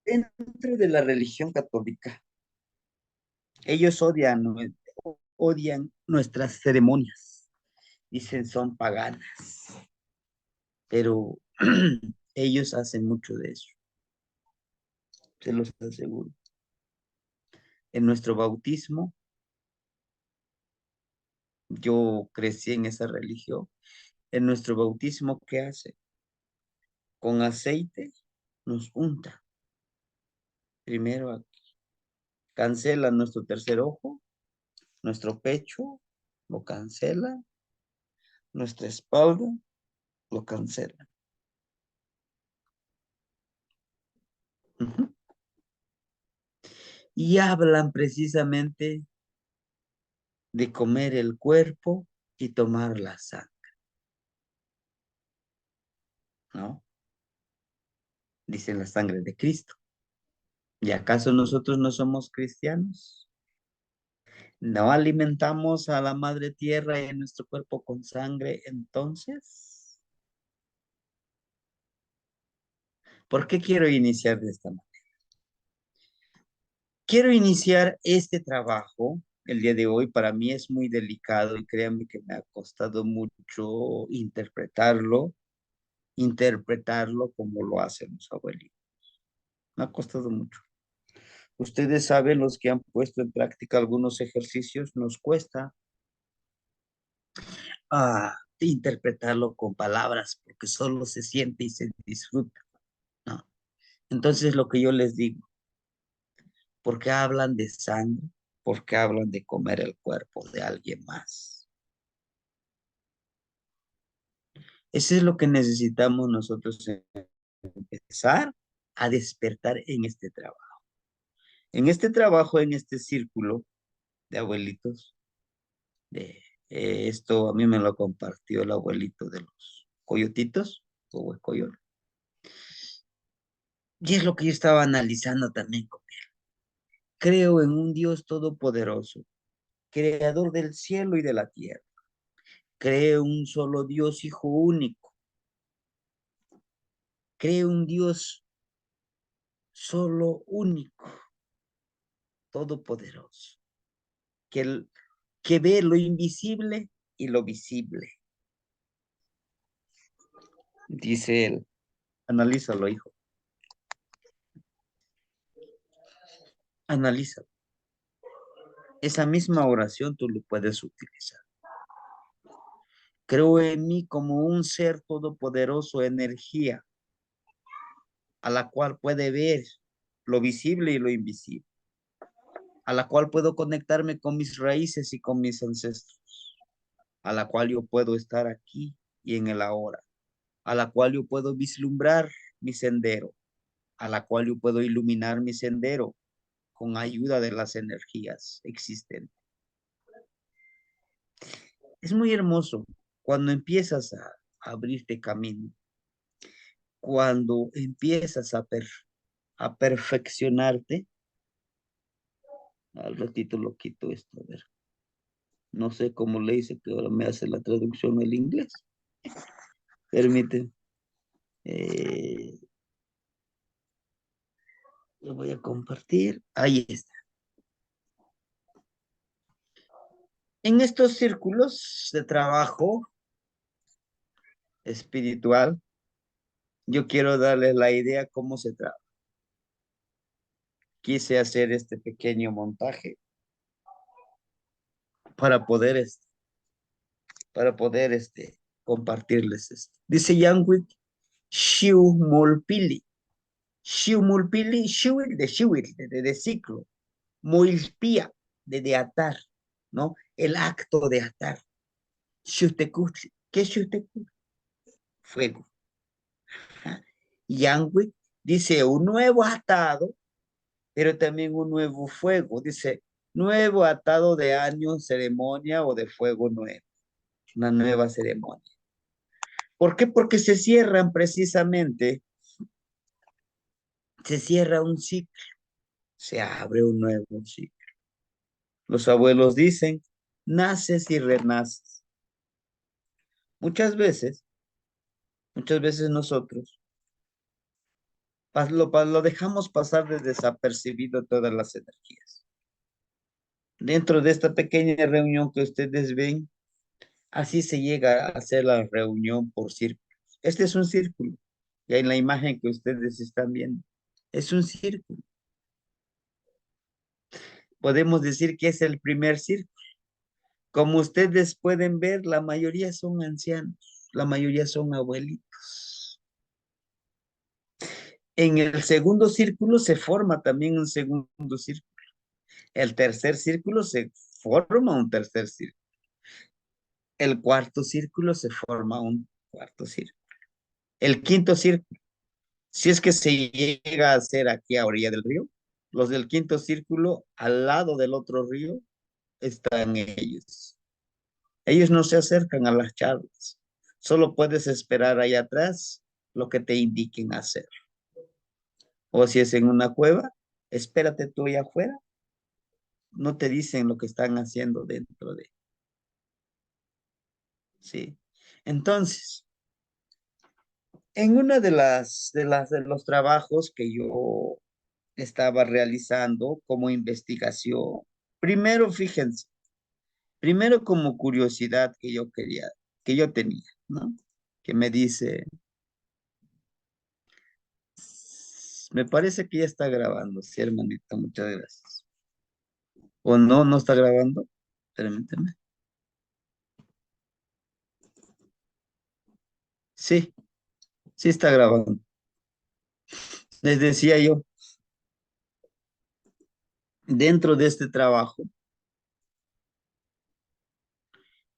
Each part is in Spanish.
Dentro de la religión católica, ellos odian nuestras ceremonias. Dicen son paganas, pero ellos hacen mucho de eso, se los aseguro. En nuestro bautismo, yo crecí en esa religión. En nuestro bautismo, ¿qué hace? Con aceite nos unta. Primero cancela nuestro tercer ojo, nuestro pecho, lo cancela, nuestra espalda, lo cancela. Ujú. Y hablan precisamente de comer el cuerpo y tomar la sangre, ¿no? Dicen la sangre de Cristo. ¿Y acaso nosotros no somos cristianos? ¿No alimentamos a la madre tierra y a nuestro cuerpo con sangre entonces? ¿Por qué quiero iniciar de esta manera? Quiero iniciar este trabajo el día de hoy. Para mí es muy delicado y créanme que me ha costado mucho interpretarlo como lo hacen los abuelitos. Me ha costado mucho. Ustedes saben, los que han puesto en práctica algunos ejercicios, nos cuesta interpretarlo con palabras porque solo se siente y se disfruta, ¿no? Entonces lo que yo les digo, ¿por qué hablan de sangre? ¿Por qué hablan de comer el cuerpo de alguien más? Eso es lo que necesitamos nosotros empezar a despertar en este trabajo. En este trabajo, en este círculo de abuelitos, de esto a mí me lo compartió el abuelito de los coyotitos, o el coyol. Y es lo que yo estaba analizando también con él. Creo en un Dios todopoderoso, creador del cielo y de la tierra. Creo un solo Dios, hijo único. Creo un Dios solo único, todopoderoso, que ve lo invisible y lo visible. Dice él, analízalo, hijo, analízalo. Esa misma oración tú lo puedes utilizar. Creo en mí como un ser todopoderoso, energía, a la cual puede ver lo visible y lo invisible, a la cual puedo conectarme con mis raíces y con mis ancestros, a la cual yo puedo estar aquí y en el ahora, a la cual yo puedo vislumbrar mi sendero, a la cual yo puedo iluminar mi sendero con ayuda de las energías existentes. Es muy hermoso cuando empiezas a abrirte camino, cuando empiezas a perfeccionarte. Al ratito lo quito esto, a ver. No sé cómo le dice que ahora me hace la traducción el inglés. Permite. Eh, lo voy a compartir. Ahí está. En estos círculos de trabajo espiritual, yo quiero darles la idea cómo se trata. Quise hacer este pequeño montaje para poder, compartirles esto. Dice Yanwick Shiumulpili. Shiumulpili, Shiwil de Shiwil, de ciclo. Moilpia, de atar, ¿no? El acto de atar. Xutecuhtli. ¿Qué es Xutecuhtli? Fuego. Yanwick dice un nuevo atado, pero también un nuevo fuego. Dice nuevo atado de año, ceremonia o de fuego nuevo. Una nueva ceremonia. ¿Por qué? Porque se cierra un ciclo, se abre un nuevo ciclo. Los abuelos dicen, naces y renaces. Muchas veces nosotros Lo dejamos pasar de desapercibido todas las energías. Dentro de esta pequeña reunión que ustedes ven, así se llega a hacer la reunión por círculos. Este es un círculo. Y en la imagen que ustedes están viendo, es un círculo. Podemos decir que es el primer círculo. Como ustedes pueden ver, la mayoría son ancianos, la mayoría son abuelitos. En el segundo círculo se forma también un segundo círculo. El tercer círculo se forma un tercer círculo. El cuarto círculo se forma un cuarto círculo. El quinto círculo, si es que se llega a hacer aquí a orilla del río, los del quinto círculo al lado del otro río están ellos. Ellos no se acercan a las charlas. Solo puedes esperar ahí atrás lo que te indiquen hacer. O si es en una cueva, espérate tú allá afuera. No te dicen lo que están haciendo dentro de. Sí. Entonces, en una de los trabajos que yo estaba realizando como investigación, primero, fíjense, primero como curiosidad que yo quería, que yo tenía, ¿no? Que me dice, me parece que ya está grabando, sí, hermanita, muchas gracias. ¿O no, no está grabando? Permíteme. Sí, sí está grabando. Les decía yo, dentro de este trabajo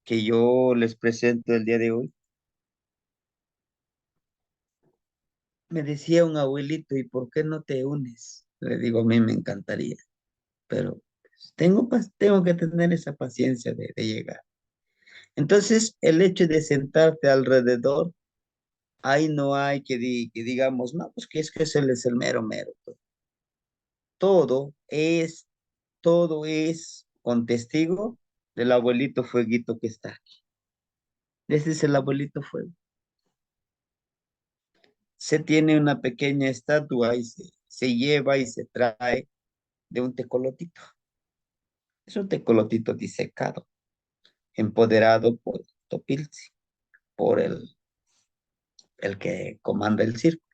que yo les presento el día de hoy, me decía un abuelito, ¿y por qué no te unes? Le digo, a mí me encantaría, pero pues, tengo que tener esa paciencia de llegar. Entonces, el hecho de sentarte alrededor, ahí no hay que digamos, no, pues que es él es el mero mero. Todo es, todo es con testigo del abuelito fueguito que está aquí. Ese es el abuelito fuego. Se tiene una pequeña estatua y se lleva y se trae de un tecolotito. Es un tecolotito disecado, empoderado por Topilzi, por el que comanda el circo.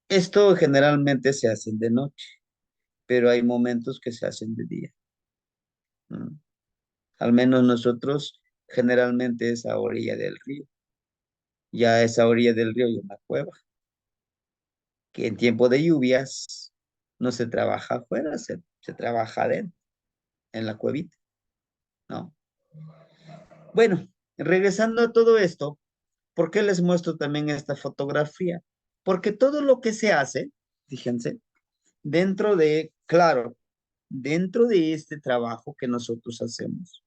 Esto generalmente se hace de noche, pero hay momentos que se hacen de día. ¿No? Al menos nosotros generalmente es a orilla del río. Ya a esa orilla del río hay una cueva, que en tiempo de lluvias no se trabaja afuera, se trabaja adentro, en la cuevita, ¿no? Bueno, regresando a todo esto, ¿por qué les muestro también esta fotografía? Porque todo lo que se hace, fíjense, dentro de, claro, dentro de este trabajo que nosotros hacemos,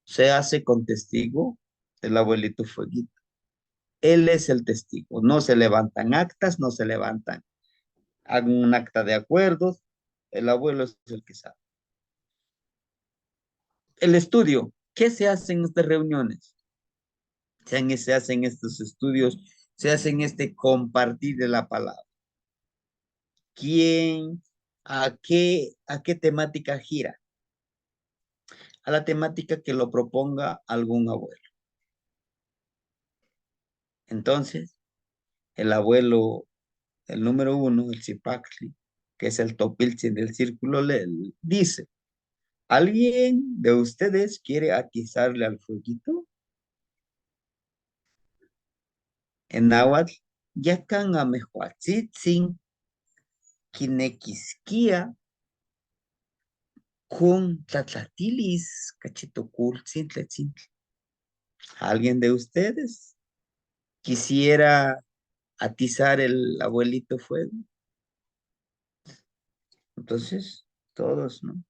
se hace con testigo del abuelito Fueguito. Él es el testigo. No se levantan actas, no se levantan un acta de acuerdos. El abuelo es el que sabe. El estudio. ¿Qué se hace en estas reuniones? Se hacen estos estudios, se hacen este compartir de la palabra. ¿Quién, a qué temática gira? A la temática que lo proponga algún abuelo. Entonces, el abuelo, el número uno, el Zipaxli, que es el Topiltzin del círculo, le dice, ¿alguien de ustedes quiere atizarle al fueguito? En náhuatl, yakan amehuatzitzin, kinequisquia, con tlatlatilis, cachitocul, ¿alguien de ustedes quisiera atizar el abuelito fuego? Entonces, todos, ¿no?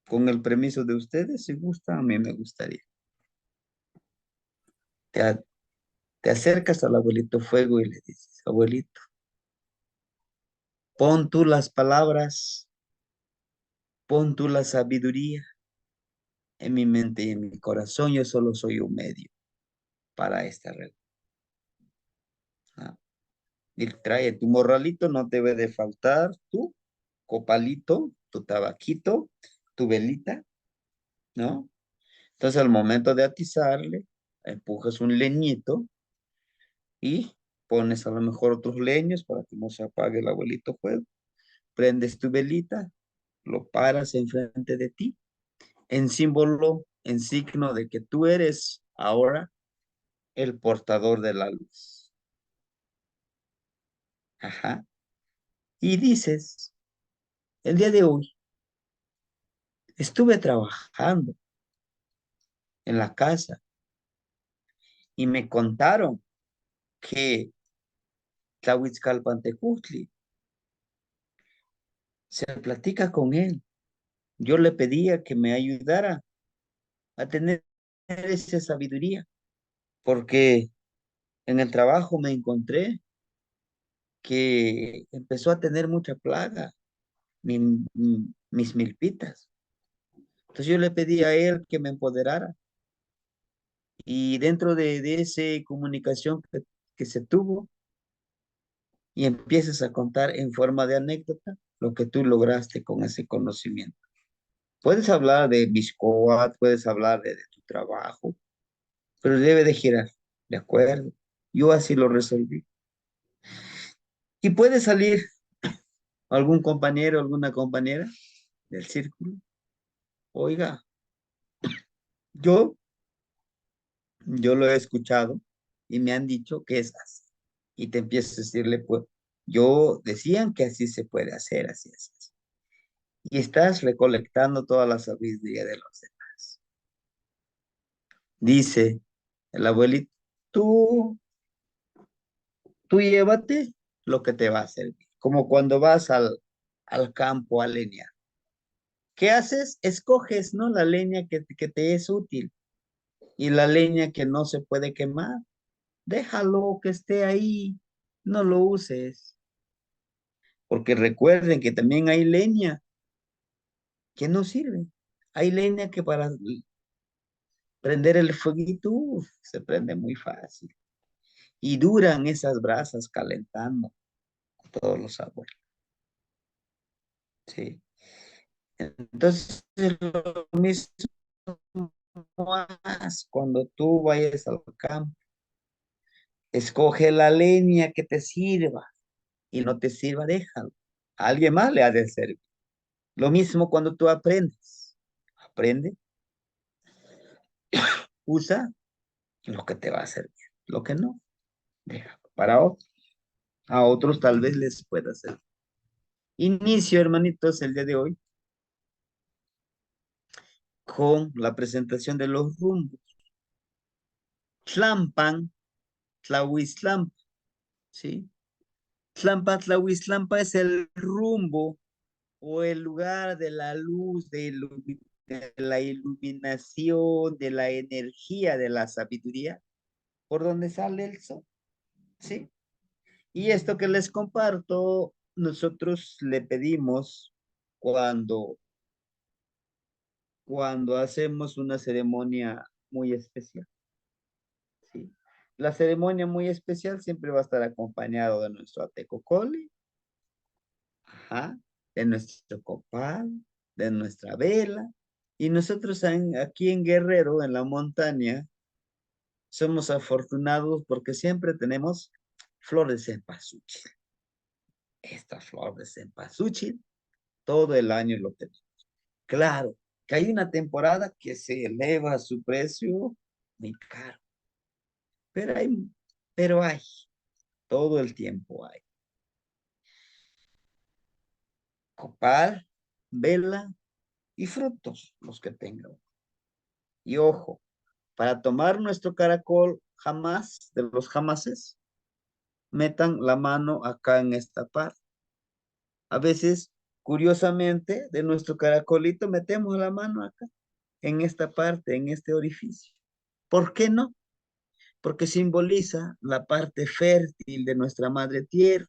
Con el permiso de ustedes, si gusta, a mí me gustaría. Te, te acercas al abuelito fuego y le dices, abuelito, pon tú las palabras, pon tú la sabiduría en mi mente y en mi corazón. Yo solo soy un medio para esta red. Y trae tu morralito, no te debe de faltar tu copalito, tu tabaquito, tu velita, ¿no? Entonces al momento de atizarle, empujas un leñito y pones a lo mejor otros leños para que no se apague el abuelito fuego. Prendes tu velita, lo paras enfrente de ti, en símbolo, en signo de que tú eres ahora el portador de la luz. Ajá. Y dices, el día de hoy estuve trabajando en la casa y me contaron que Tlahuitzcalpantecutli se platica con él. Yo le pedía que me ayudara a tener esa sabiduría, porque en el trabajo me encontré que empezó a tener mucha plaga, mis milpitas. Entonces yo le pedí a él que me empoderara y dentro de esa comunicación que se tuvo y empiezas a contar en forma de anécdota lo que tú lograste con ese conocimiento. Puedes hablar de Biscoat, puedes hablar de tu trabajo, pero debe de girar, ¿de acuerdo? Yo así lo resolví. Y puede salir algún compañero, alguna compañera del círculo. Oiga, yo, yo lo he escuchado y me han dicho que es así. Y te empiezas a decirle, pues, yo decían que así se puede hacer, así es. Así. Y estás recolectando toda la sabiduría de los demás. Dice el abuelito, tú, tú llévate lo que te va a servir. Como cuando vas al campo a leñar. ¿Qué haces? Escoges, ¿no? La leña que te es útil y la leña que no se puede quemar. Déjalo que esté ahí, no lo uses. Porque recuerden que también hay leña que no sirve. Hay leña que para prender el fueguito, uf, se prende muy fácil. Y duran esas brasas calentando todos los abuelos. Sí. Entonces, lo mismo haz cuando tú vayas al campo. Escoge la leña que te sirva y no te sirva, déjalo. A alguien más le ha de servir. Lo mismo cuando tú aprendes. Aprende, usa lo que te va a servir. Lo que no, déjalo. Para otros. A otros tal vez les pueda servir. Inicio, hermanitos, el día de hoy con la presentación de los rumbos. Tlampan, Tlahuiztlampa, ¿sí? Tlampa, Tlahuiztlampa es el rumbo o el lugar de la luz, de la iluminación, de la energía, de la sabiduría, por donde sale el sol, ¿sí? Y esto que les comparto, nosotros le pedimos cuando, cuando hacemos una ceremonia muy especial, ¿sí? La ceremonia muy especial siempre va a estar acompañado de nuestro atecocoli, ajá, de nuestro copal, de nuestra vela. Y nosotros aquí en Guerrero, en la montaña, somos afortunados porque siempre tenemos flores de cempasúchil. Esta flor de cempasúchil, todo el año lo tenemos. Claro, que hay una temporada que se eleva su precio muy caro, pero hay, todo el tiempo hay. Copal, vela y frutos, los que tengan. Y ojo, para tomar nuestro caracol jamás, de los jamases, metan la mano acá en esta parte. A veces, curiosamente, de nuestro caracolito metemos la mano acá, en esta parte, en este orificio. ¿Por qué no? Porque simboliza la parte fértil de nuestra madre tierra,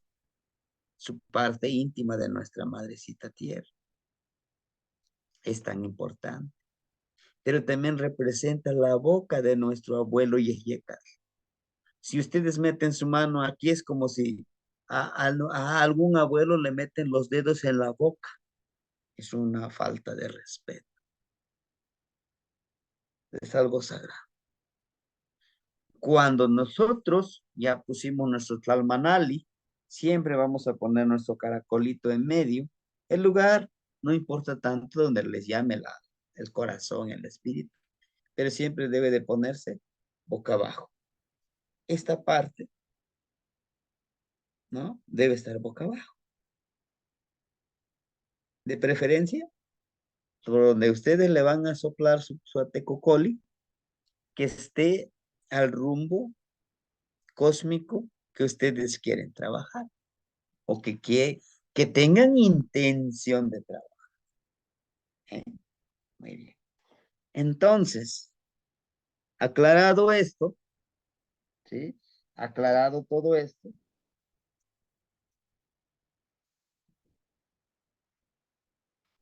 su parte íntima de nuestra madrecita tierra. Es tan importante. Pero también representa la boca de nuestro abuelo Yehiecal. Si ustedes meten su mano aquí, es como si A algún abuelo le meten los dedos en la boca. Es una falta de respeto. Es algo sagrado. Cuando nosotros ya pusimos nuestro tlalmanali, siempre vamos a poner nuestro caracolito en medio. El lugar no importa tanto donde les llame el corazón, el espíritu, pero siempre debe de ponerse boca abajo. Esta parte, ¿no? Debe estar boca abajo. De preferencia, por donde ustedes le van a soplar su atecocoli, que esté al rumbo cósmico que ustedes quieren trabajar o que tengan intención de trabajar. ¿Eh? Muy bien. Entonces, aclarado esto, ¿sí? Aclarado todo esto,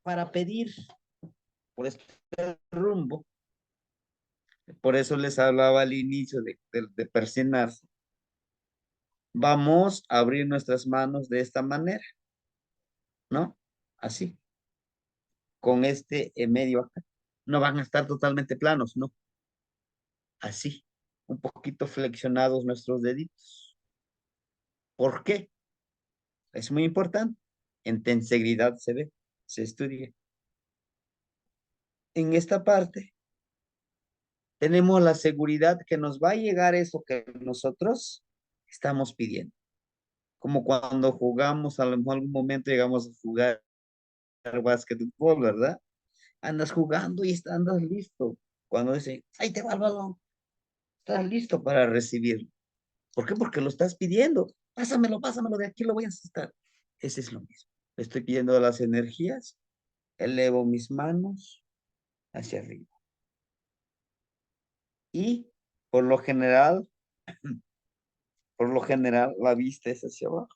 para pedir por este rumbo, por eso les hablaba al inicio de persignarse, vamos a abrir nuestras manos de esta manera, ¿no? Así, con este en medio acá. No van a estar totalmente planos, no. Así, un poquito flexionados nuestros deditos. ¿Por qué? Es muy importante. En tenseguridad se ve, se estudia. En esta parte tenemos la seguridad que nos va a llegar eso que nosotros estamos pidiendo. Como cuando jugamos, a lo mejor algún momento llegamos a jugar básquetbol, ¿verdad? Andas jugando y andas listo. Cuando dice, ahí te va el balón, estás listo para recibirlo. ¿Por qué? Porque lo estás pidiendo. Pásamelo, pásamelo, de aquí lo voy a necesitar. Ese es lo mismo. Estoy pidiendo las energías, elevo mis manos hacia arriba. Y por lo general, la vista es hacia abajo.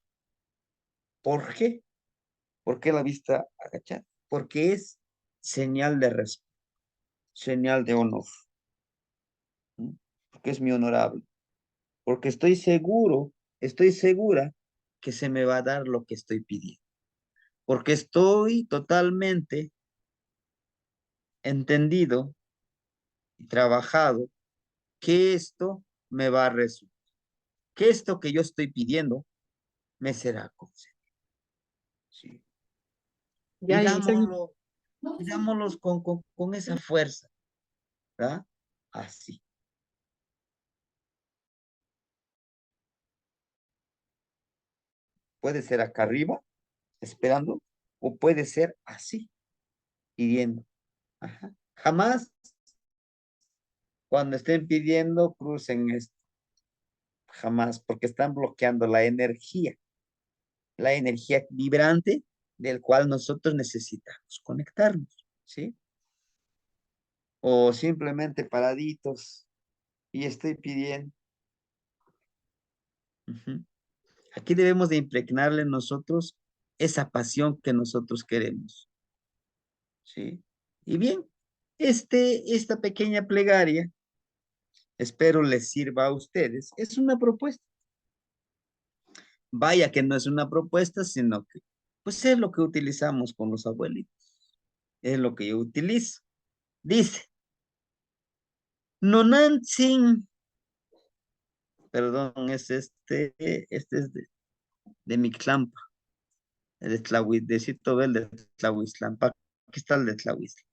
¿Por qué? ¿Por qué la vista agachada? Porque es señal de respeto, señal de honor. ¿Mm? Porque es mi honorable. Porque estoy segura que se me va a dar lo que estoy pidiendo. Porque estoy totalmente entendido y trabajado que esto me va a resultar, que esto que yo estoy pidiendo me será concedido. Sí. Ya, Jason. Pidámoslo, pidámoslos con esa fuerza, ¿verdad? Así. Puede ser acá arriba, esperando, o puede ser así, pidiendo. Ajá. Jamás cuando estén pidiendo crucen esto, jamás, porque están bloqueando la energía vibrante del cual nosotros necesitamos conectarnos, ¿sí? O simplemente paraditos y estoy pidiendo. Ujú. Aquí debemos de impregnarle en nosotros esa pasión que nosotros queremos, ¿sí? Y bien, esta pequeña plegaria, espero les sirva a ustedes. Es una propuesta. Vaya que no es una propuesta, sino que, pues es lo que utilizamos con los abuelitos. Es lo que yo utilizo. Dice, Nonantzin, perdón, este es de Mictlampa, de Citobel de Tlahuiztlampa. Aquí está el de Tlahuiztla.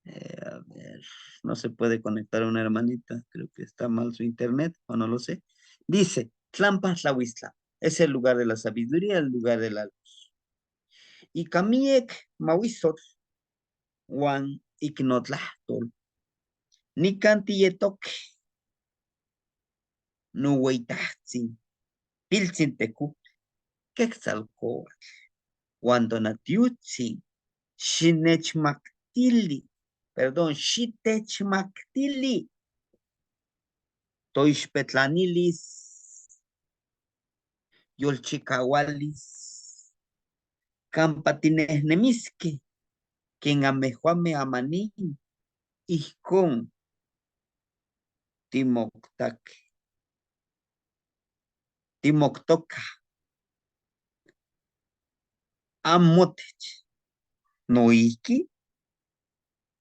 A ver, no se puede conectar a una hermanita, creo que está mal su internet, o no lo sé. Dice, Tlampa Tlahuiztla, es el lugar de la sabiduría, el lugar de la luz. Y Kamiek Mawisot, Juan Iknotlahtol, Nikantiyetok, Nuweitahtsin, Pilsinteku, Quetzalcoatl, Guandonatiutzin, Xinechmaktili, perdón, Xitechmaktili, Toixpetlanilis, Yolchicahualis, Campatinehnemisque, quien amejuame amaní, Ijkon, Timoctac, Timoktoka, Amotech, Noiki,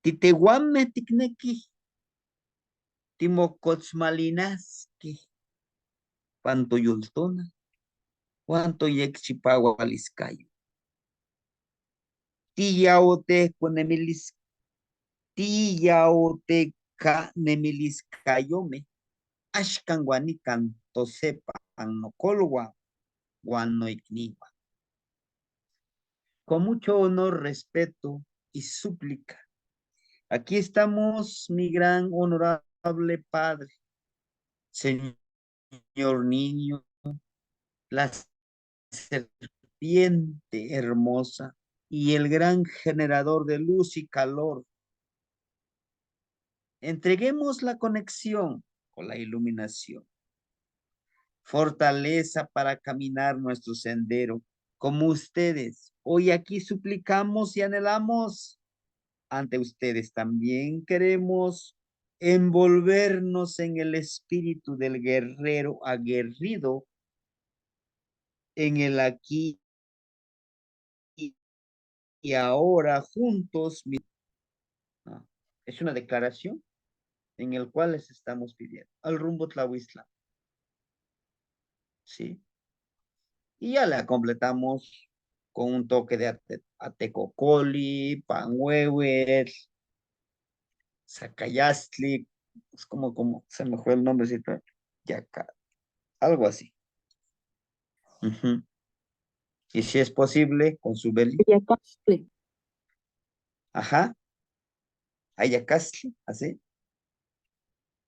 Titehuame Tikneki, Timocotzmalinaski, Pantoyultona, Cuanto Yexipawaliscayo. Tiyaote Conemilis, Tiyaote Canemiliskayome, Ashkan Guanican, Tosepa, Anocolwa, Guanoicniwa. Con mucho honor, respeto y súplica. Aquí estamos, mi gran honorable padre, señor niño, la serpiente hermosa y el gran generador de luz y calor. Entreguemos la conexión con la iluminación, fortaleza para caminar nuestro sendero, como ustedes. Hoy aquí suplicamos y anhelamos ante ustedes. También queremos envolvernos en el espíritu del guerrero aguerrido, en el aquí y ahora juntos. Es una declaración en el cual les estamos pidiendo al rumbo Tlahuizla. ¿Sí? Y ya la completamos con un toque de atecocoli, panhuehuet, zacayastli, es como se me fue el nombrecito, yaca, algo así. Y si es posible, con su beli. Ayacastli. Ajá, ayacastli, así,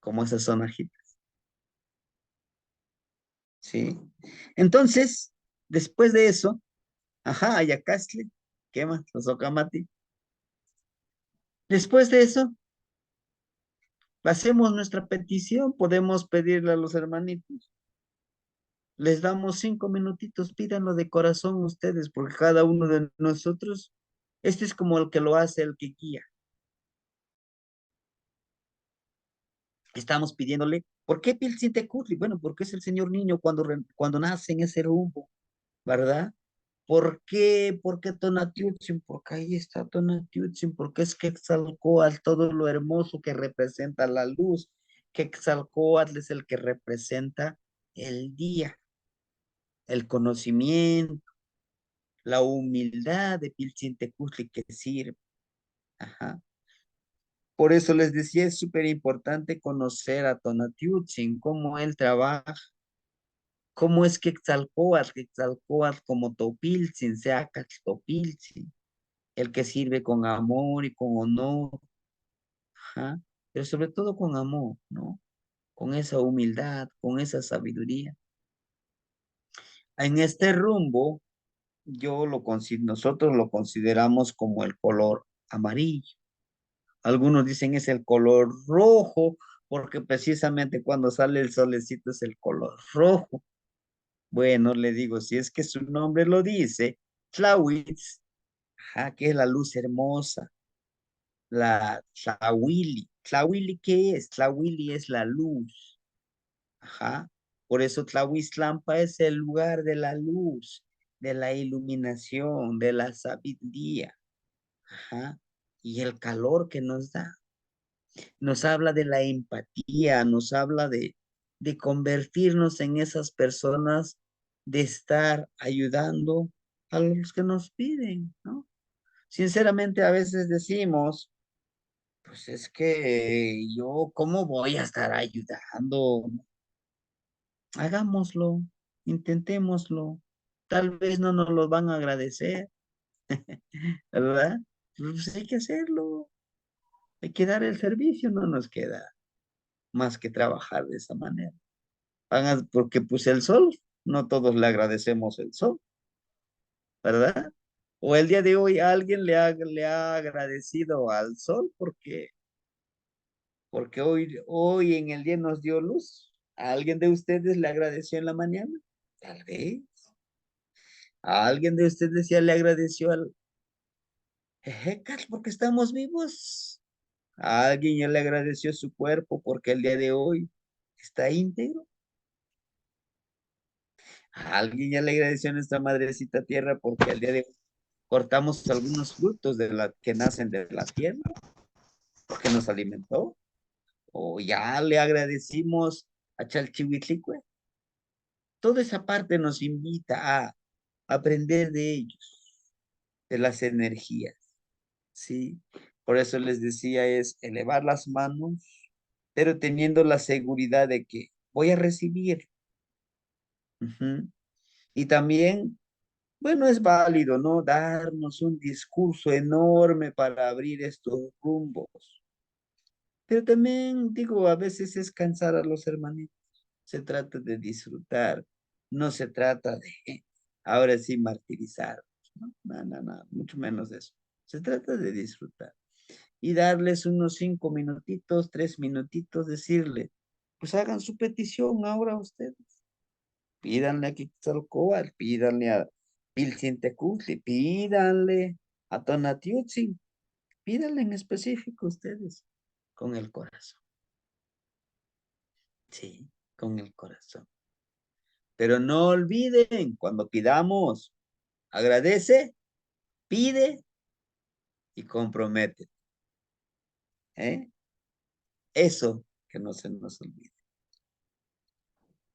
como esas sonajitas. ¿Sí? Entonces, después de eso, ajá, ayacastli, ¿qué más? Los ocamati. Después de eso, hacemos nuestra petición, podemos pedirle a los hermanitos. Les damos 5 minutitos, pídanlo de corazón ustedes, porque cada uno de nosotros, este es como el que lo hace, el que guía. Estamos pidiéndole, ¿por qué Pilsintecutli? Bueno, porque es el señor niño cuando nace en ese rumbo, ¿verdad? ¿Por qué? ¿Por qué Tonatiutzin? Porque ahí está Tonatiutzin, porque es Quetzalcóatl, todo lo hermoso que representa la luz. Quetzalcóatl es el que representa el día, el conocimiento, la humildad de Pilsintecutli que sirve. Ajá. Por eso les decía, es súper importante conocer a Tonatiutzin, cómo él trabaja, cómo es Quetzalcóatl como Topiltzin, Seacatl Topiltzin, el que sirve con amor y con honor, ajá, pero sobre todo con amor, ¿no? Con esa humildad, con esa sabiduría. En este rumbo, nosotros lo consideramos como el color amarillo. Algunos dicen es el color rojo, porque precisamente cuando sale el solecito es el color rojo. Bueno, le digo, si es que su nombre lo dice, Tlawitz, ajá, que es la luz hermosa, la Tlawili. ¿Tlawili qué es? Tlawili es la luz, ajá. Por eso Tlahuiztlampa es el lugar de la luz, de la iluminación, de la sabiduría, ajá. Y el calor que nos da. Nos habla de la empatía, nos habla de convertirnos en esas personas, de estar ayudando a los que nos piden, ¿no? Sinceramente, a veces decimos, pues es que yo, ¿cómo voy a estar ayudando? Hagámoslo, intentémoslo. Tal vez no nos lo van a agradecer, ¿verdad? Pues hay que hacerlo, hay que dar el servicio, no nos queda más que trabajar de esa manera. Porque pues el sol, no todos le agradecemos el sol, ¿verdad? O el día de hoy alguien le ha agradecido al sol porque hoy en el día nos dio luz. ¿A alguien de ustedes le agradeció en la mañana? Tal vez. ¿A alguien de ustedes ya le agradeció al Ejecatl porque estamos vivos? ¿A alguien ya le agradeció su cuerpo porque el día de hoy está íntegro? A alguien ya le agradeció a nuestra madrecita tierra porque al día de hoy cortamos algunos frutos de la que nacen de la tierra, porque nos alimentó. O ya le agradecimos a Chalchihuitlicue. Toda esa parte nos invita a aprender de ellos, de las energías, ¿sí? Por eso les decía, es elevar las manos, pero teniendo la seguridad de que voy a recibir. Ujú. Y también, bueno, es válido, ¿no? Darnos un discurso enorme para abrir estos rumbos. Pero también, digo, a veces es cansar a los hermanitos. Se trata de disfrutar, no se trata de, ahora sí, martirizar, ¿no? No, no, no, mucho menos de eso. Se trata de disfrutar y darles unos 5 minutitos, 3 minutitos, decirle, pues hagan su petición ahora ustedes. Pídanle a Quetzalcóatl, pídanle a Pilcintecutli, pídanle a Tonatiutzin, pídanle en específico ustedes, con el corazón. Sí, con el corazón. Pero no olviden, cuando pidamos, agradece, pide y compromete. ¿Eh? Eso que no se nos olvide.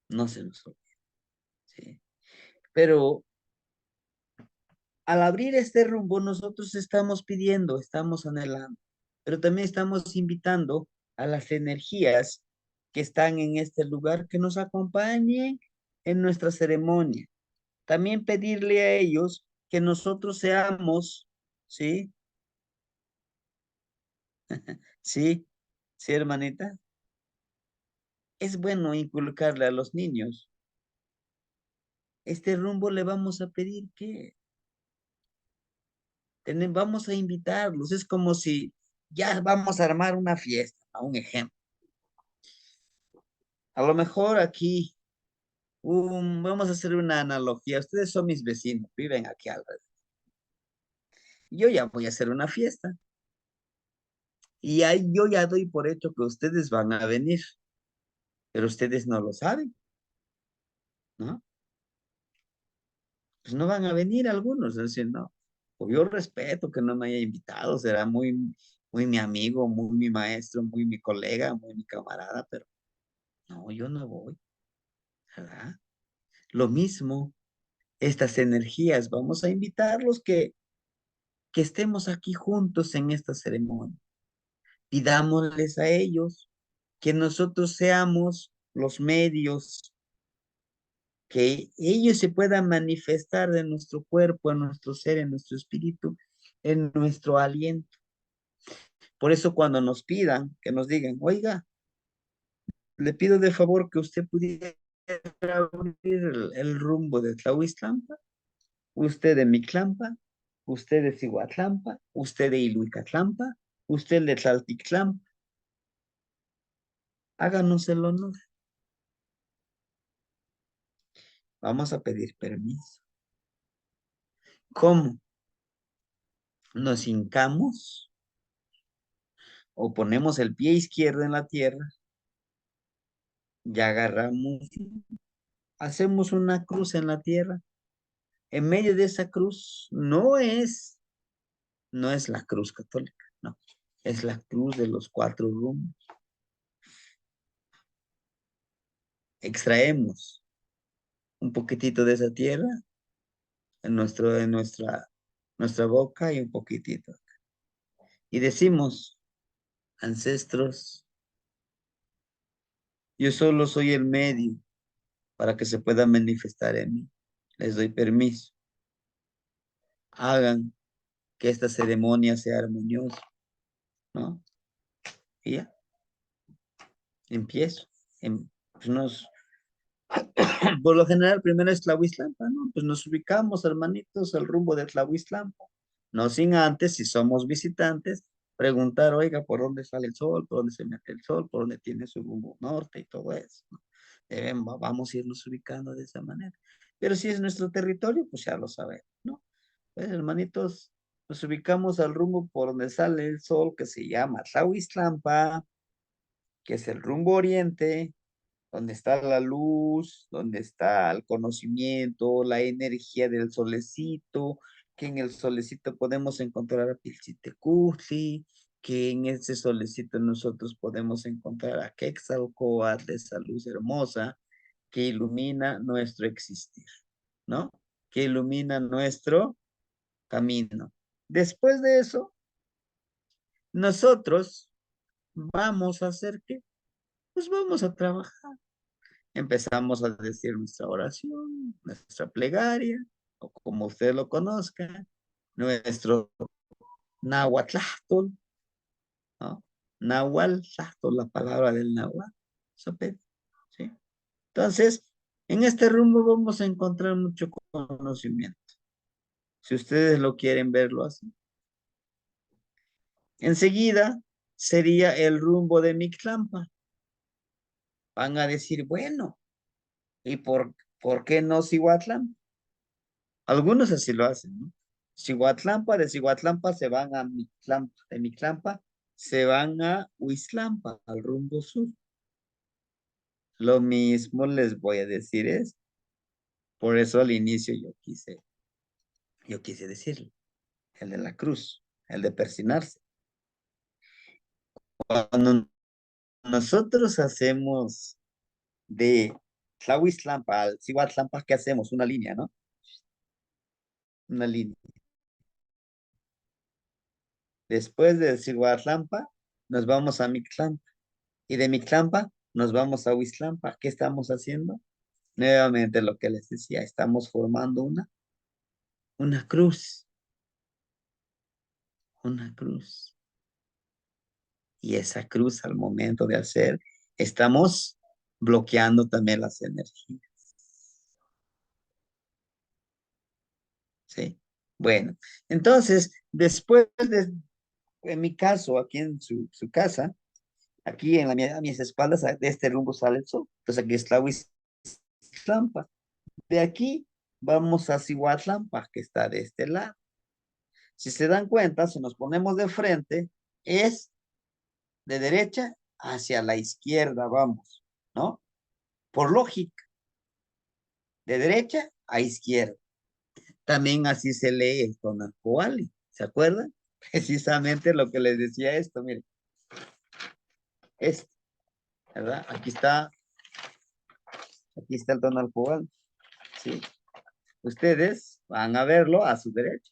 No se nos olvide. ¿Sí? Pero al abrir este rumbo, nosotros estamos pidiendo, estamos anhelando, pero también estamos invitando a las energías que están en este lugar que nos acompañen en nuestra ceremonia. También pedirle a ellos que nosotros seamos, ¿sí? Sí, sí, hermanita. Es bueno inculcarle a los niños. Este rumbo le vamos a pedir que vamos a invitarlos. Es como si ya vamos a armar una fiesta, a un ejemplo. A lo mejor aquí, vamos a hacer una analogía. Ustedes son mis vecinos, viven aquí alrededor. Yo ya voy a hacer una fiesta. Y ahí yo ya doy por hecho que ustedes van a venir, pero ustedes no lo saben, ¿no? Pues no van a venir algunos, es decir, no. O yo respeto que no me haya invitado, será muy, muy mi amigo, muy mi maestro, muy mi colega, muy mi camarada, pero no, yo no voy, ¿verdad? Lo mismo, estas energías, vamos a invitarlos que estemos aquí juntos en esta ceremonia. Pidámosles a ellos que nosotros seamos los medios, que ellos se puedan manifestar de nuestro cuerpo, en nuestro ser, en nuestro espíritu, en nuestro aliento. Por eso cuando nos pidan, que nos digan, oiga, le pido de favor que usted pudiera abrir el rumbo de Tlahuiztlampa, usted de Mictlampa, usted de Cihuatlampa, usted de Iluicatlampa, usted de Tlaltictlampa. Háganos el honor. Vamos a pedir permiso. ¿Cómo? Nos hincamos o ponemos el pie izquierdo en la tierra y agarramos, hacemos una cruz en la tierra. En medio de esa cruz no es la cruz católica, no, es la cruz de los 4 rumbos. Extraemos un poquitito de esa tierra en nuestra boca y un poquitito. Y decimos, ancestros, yo solo soy el medio para que se pueda manifestar en mí. Les doy permiso. Hagan que esta ceremonia sea armoniosa, ¿no? Y ya, empiezo. Pues por lo general, primero es Tlahuiztlampa, ¿no? Pues nos ubicamos, hermanitos, al rumbo de Tlahuiztlampa. No sin antes, si somos visitantes, preguntar, oiga, ¿por dónde sale el sol? ¿Por dónde se mete el sol? ¿Por dónde tiene su rumbo norte? Y todo eso, ¿no? Vamos a irnos ubicando de esa manera. Pero si es nuestro territorio, pues ya lo sabemos, ¿no? Pues, hermanitos, nos ubicamos al rumbo por donde sale el sol, que se llama Tlahuiztlampa, que es el rumbo oriente, donde está la luz, donde está el conocimiento, la energía del solecito, que en el solecito podemos encontrar a Pilchitecutli, que en ese solecito nosotros podemos encontrar a Quetzalcóatl, esa luz hermosa que ilumina nuestro existir, ¿no? Que ilumina nuestro camino. Después de eso, nosotros vamos a hacer qué? Pues vamos a trabajar. Empezamos a decir nuestra oración, nuestra plegaria, o como usted lo conozca, nuestro Nahuatl, ¿no? Nahual, la palabra del Nahual, sope, ¿sí? Entonces, en este rumbo vamos a encontrar mucho conocimiento, si ustedes lo quieren verlo así. Enseguida sería el rumbo de Mictlampa. Van a decir, bueno, ¿y por qué no Cihuatlán? Algunos así lo hacen, ¿no? Cihuatlampa, de Cihuatlampa se van a Mictlampa, de Mictlampa se van a Huizlampa, al rumbo sur. Lo mismo les voy a decir es, por eso al inicio yo quise decirlo, el de la cruz, el de persinarse. Cuando nosotros hacemos de Tlahuiztlampa al Cihuatlampa, ¿qué hacemos? Una línea, ¿no? Una línea. Después de Cihuatlampa, nos vamos a Mictlampa. Y de Mictlampa, nos vamos a Huiztlampa. ¿Qué estamos haciendo? Nuevamente lo que les decía, estamos formando una cruz. Una cruz. Y esa cruz, al momento de hacer, estamos bloqueando también las energías. ¿Sí? Bueno, entonces, después de, en mi caso, aquí en su casa, aquí en a mis espaldas, de este rumbo sale el sol. Entonces aquí está Huiztlampa. De aquí vamos a Cihuatlampa, que está de este lado. Si se dan cuenta, si nos ponemos de frente, es de derecha hacia la izquierda, vamos, ¿no? Por lógica, de derecha a izquierda. También así se lee el Tonalpoali, ¿se acuerdan? Precisamente lo que les decía esto, miren. Este, ¿verdad? Aquí está el Tonalpoali, ¿sí? Ustedes van a verlo a su derecha,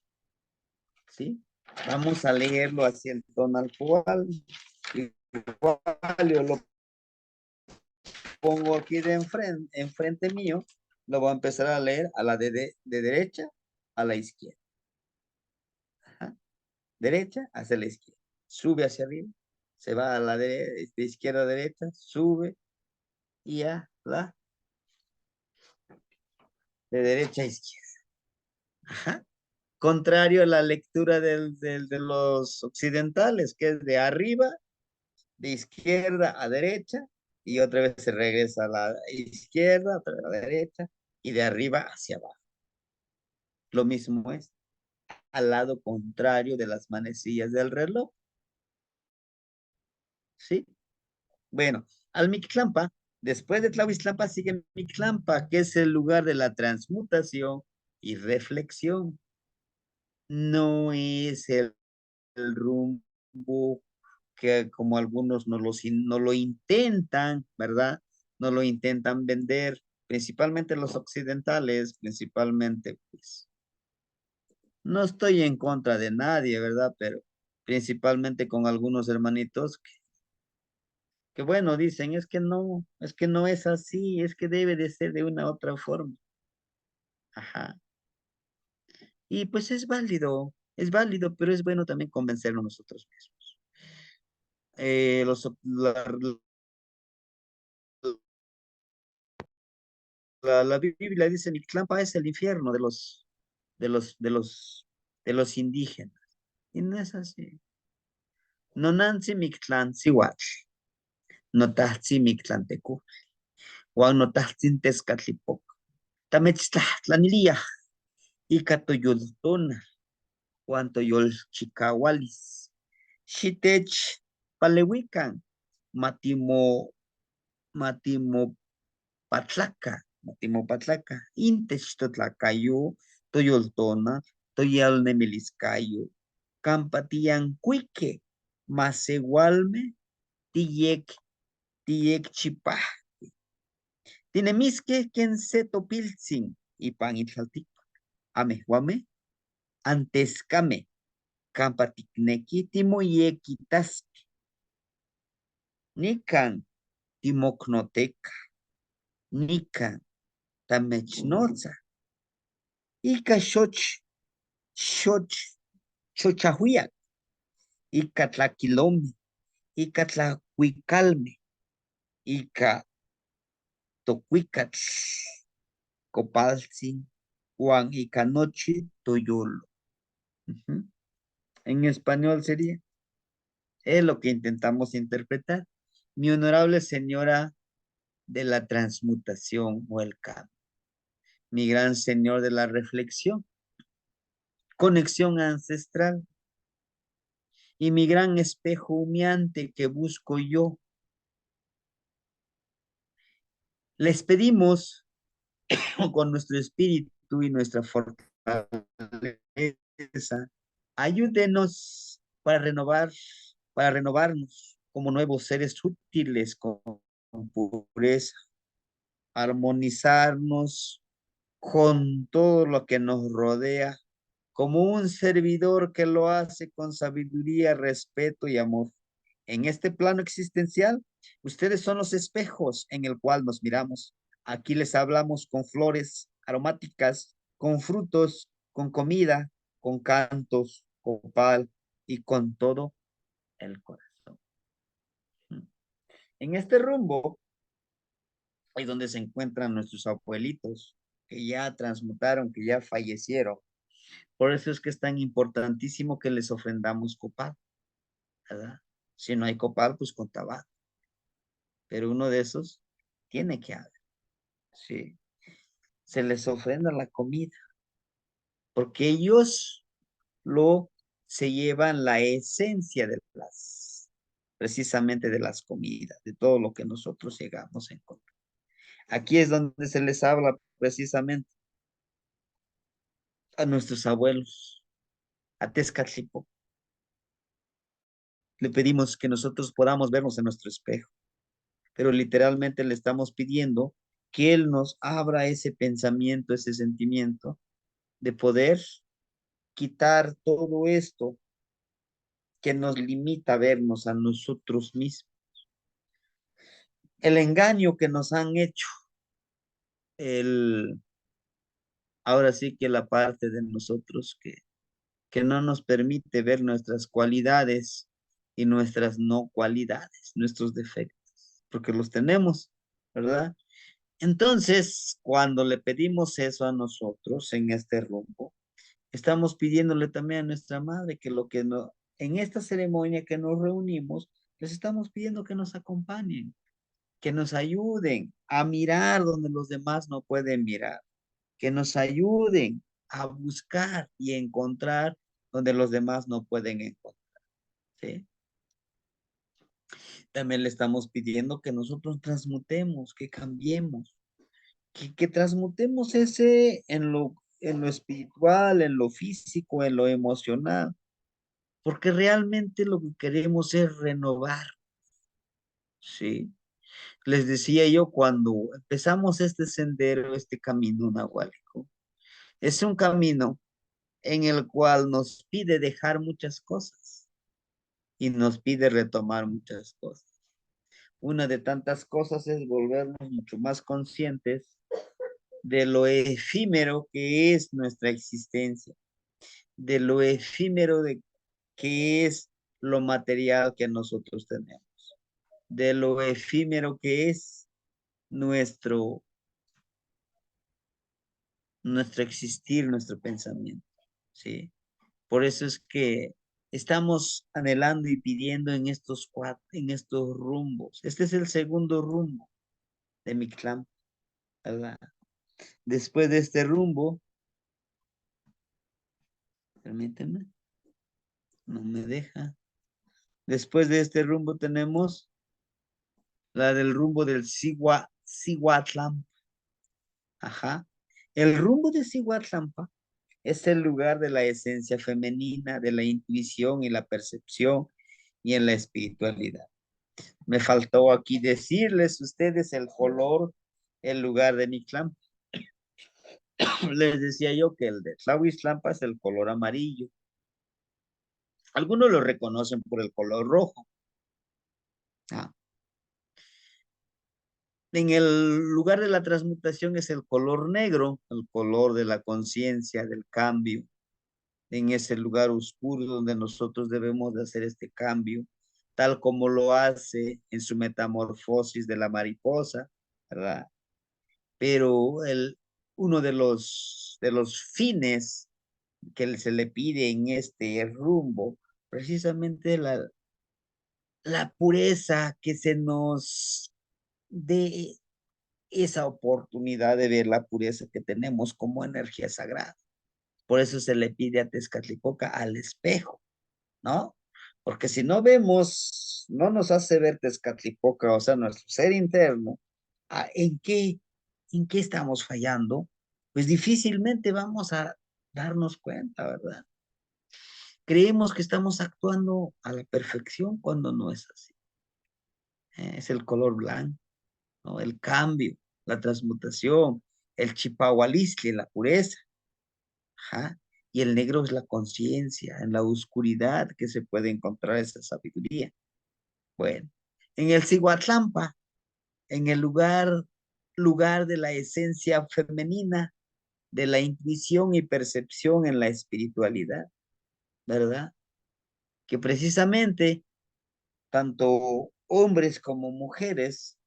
¿sí? Vamos a leerlo hacia el Tonalpoali. Igual yo lo pongo aquí de enfrente mío, lo voy a empezar a leer a la de derecha a la izquierda. Ajá. Derecha hacia la izquierda. Sube hacia arriba, se va a la de izquierda a derecha, sube y a la de derecha a izquierda. Ajá. Contrario a la lectura de los occidentales, que es de arriba, de izquierda a derecha, y otra vez se regresa a la izquierda, otra vez a la derecha, y de arriba hacia abajo. Lo mismo es al lado contrario de las manecillas del reloj. ¿Sí? Bueno, al Mictlampa, después de Tlahuiztlampa sigue Mictlampa, que es el lugar de la transmutación y reflexión. No es el rumbo que como algunos no lo intentan, ¿verdad? No lo intentan vender, principalmente los occidentales, principalmente, pues, no estoy en contra de nadie, ¿verdad? Pero principalmente con algunos hermanitos que bueno, dicen, es que no es así, es que debe de ser de una otra forma. Ajá. Y pues es válido, pero es bueno también convencernos nosotros mismos. La Biblia dice, Mictlampa es el infierno de los indígenas. Y no es así. No nansi Mictlán Sihuatl, no tahzi Mictlán Tecu, Juan no tahtzin Tezcatlipoc. Tamechtlahtlanilía, y catoyultona, cuanto yol chicahualis. Xitech palehuican, matimo Patlaca, Matimo Patlaca, Intechtotlakayo, Toyoltona, Toyalnemiliscayo, Campatian Cuique, Masegualme, Tiyek Chipaj, Tinemisque, Kenseto Pilzin, y Pan Itlaltico, Amehuame, Antescame, Campaticnequi, Timoyequitasque, Nican, Timocnoteca, Nican, Tamechnotza, Ica Xochahuiac, Ica Tlaquilome, Ica Tlacuicalme, Ica Tocuicatl, Copaltzin, Juan Ica Noche, Toyolo. En español sería, es lo que intentamos interpretar. Mi honorable señora de la transmutación o el cambio, mi gran señor de la reflexión, conexión ancestral, y mi gran espejo humeante que busco yo. Les pedimos con nuestro espíritu y nuestra fortaleza, ayúdenos para renovarnos como nuevos seres útiles con pureza, armonizarnos con todo lo que nos rodea, como un servidor que lo hace con sabiduría, respeto y amor. En este plano existencial, ustedes son los espejos en el cual nos miramos. Aquí les hablamos con flores aromáticas, con frutos, con comida, con cantos, con pal y con todo el corazón. En este rumbo es donde se encuentran nuestros abuelitos que ya transmutaron, que ya fallecieron. Por eso es que es tan importantísimo que les ofrendamos copal, ¿verdad? Si no hay copal, pues con tabaco. Pero uno de esos tiene que haber, ¿sí? Se les ofrenda la comida, porque ellos lo se llevan la esencia de precisamente de las comidas, de todo lo que nosotros llegamos a encontrar. Aquí es donde se les habla precisamente a nuestros abuelos, a Tezcatlipoca. Le pedimos que nosotros podamos vernos en nuestro espejo, pero literalmente le estamos pidiendo que Él nos abra ese pensamiento, ese sentimiento de poder quitar todo esto que nos limita a vernos a nosotros mismos. El engaño que nos han hecho, el, ahora sí que la parte de nosotros que no nos permite ver nuestras cualidades y nuestras no cualidades, nuestros defectos, porque los tenemos, ¿verdad? Entonces, cuando le pedimos eso a nosotros en este rumbo, estamos pidiéndole también a nuestra madre que lo que no, en esta ceremonia que nos reunimos, les estamos pidiendo que nos acompañen, que nos ayuden a mirar donde los demás no pueden mirar, que nos ayuden a buscar y encontrar donde los demás no pueden encontrar, ¿sí? También le estamos pidiendo que nosotros transmutemos, que cambiemos, que transmutemos ese en lo espiritual, en lo físico, en lo emocional, porque realmente lo que queremos es renovar, ¿sí? Les decía yo cuando empezamos este sendero, este camino nahuálico, es un camino en el cual nos pide dejar muchas cosas y nos pide retomar muchas cosas. Una de tantas cosas es volvernos mucho más conscientes de lo efímero que es nuestra existencia, de lo efímero de que es lo material que nosotros tenemos, de lo efímero que es nuestro, nuestro existir, nuestro pensamiento, ¿sí? Por eso es que estamos anhelando y pidiendo en estos rumbos. Este es el segundo rumbo de mi clan, ¿verdad? Después de este rumbo, permíteme, no me deja. Después de este rumbo tenemos la del rumbo del Cihuatlampa. Ajá. El rumbo de Cihuatlampa es el lugar de la esencia femenina, de la intuición y la percepción y en la espiritualidad. Me faltó aquí decirles ustedes el color, el lugar de Mictlampa. Les decía yo que el de Tlahuiztlampa es el color amarillo. Algunos lo reconocen por el color rojo. Ah. En el lugar de la transmutación es el color negro, el color de la conciencia, del cambio. En ese lugar oscuro donde nosotros debemos de hacer este cambio, tal como lo hace en su metamorfosis de la mariposa, ¿verdad? Pero uno de los fines que se le pide en este rumbo, precisamente la pureza, que se nos dé esa oportunidad de ver la pureza que tenemos como energía sagrada. Por eso se le pide a Tezcatlipoca al espejo, ¿no? Porque si no vemos, no nos hace ver Tezcatlipoca, o sea, nuestro ser interno, ¿en en qué estamos fallando? Pues difícilmente vamos a darnos cuenta, ¿verdad? Creemos que estamos actuando a la perfección cuando no es así. Es el color blanco, ¿no? El cambio, la transmutación, el chipahualistle, la pureza. Ajá. Y el negro es la conciencia, en la oscuridad que se puede encontrar esa sabiduría. Bueno, en el Cihuatlampa, en el lugar de la esencia femenina, de la intuición y percepción en la espiritualidad, ¿verdad? Que precisamente tanto hombres como mujeres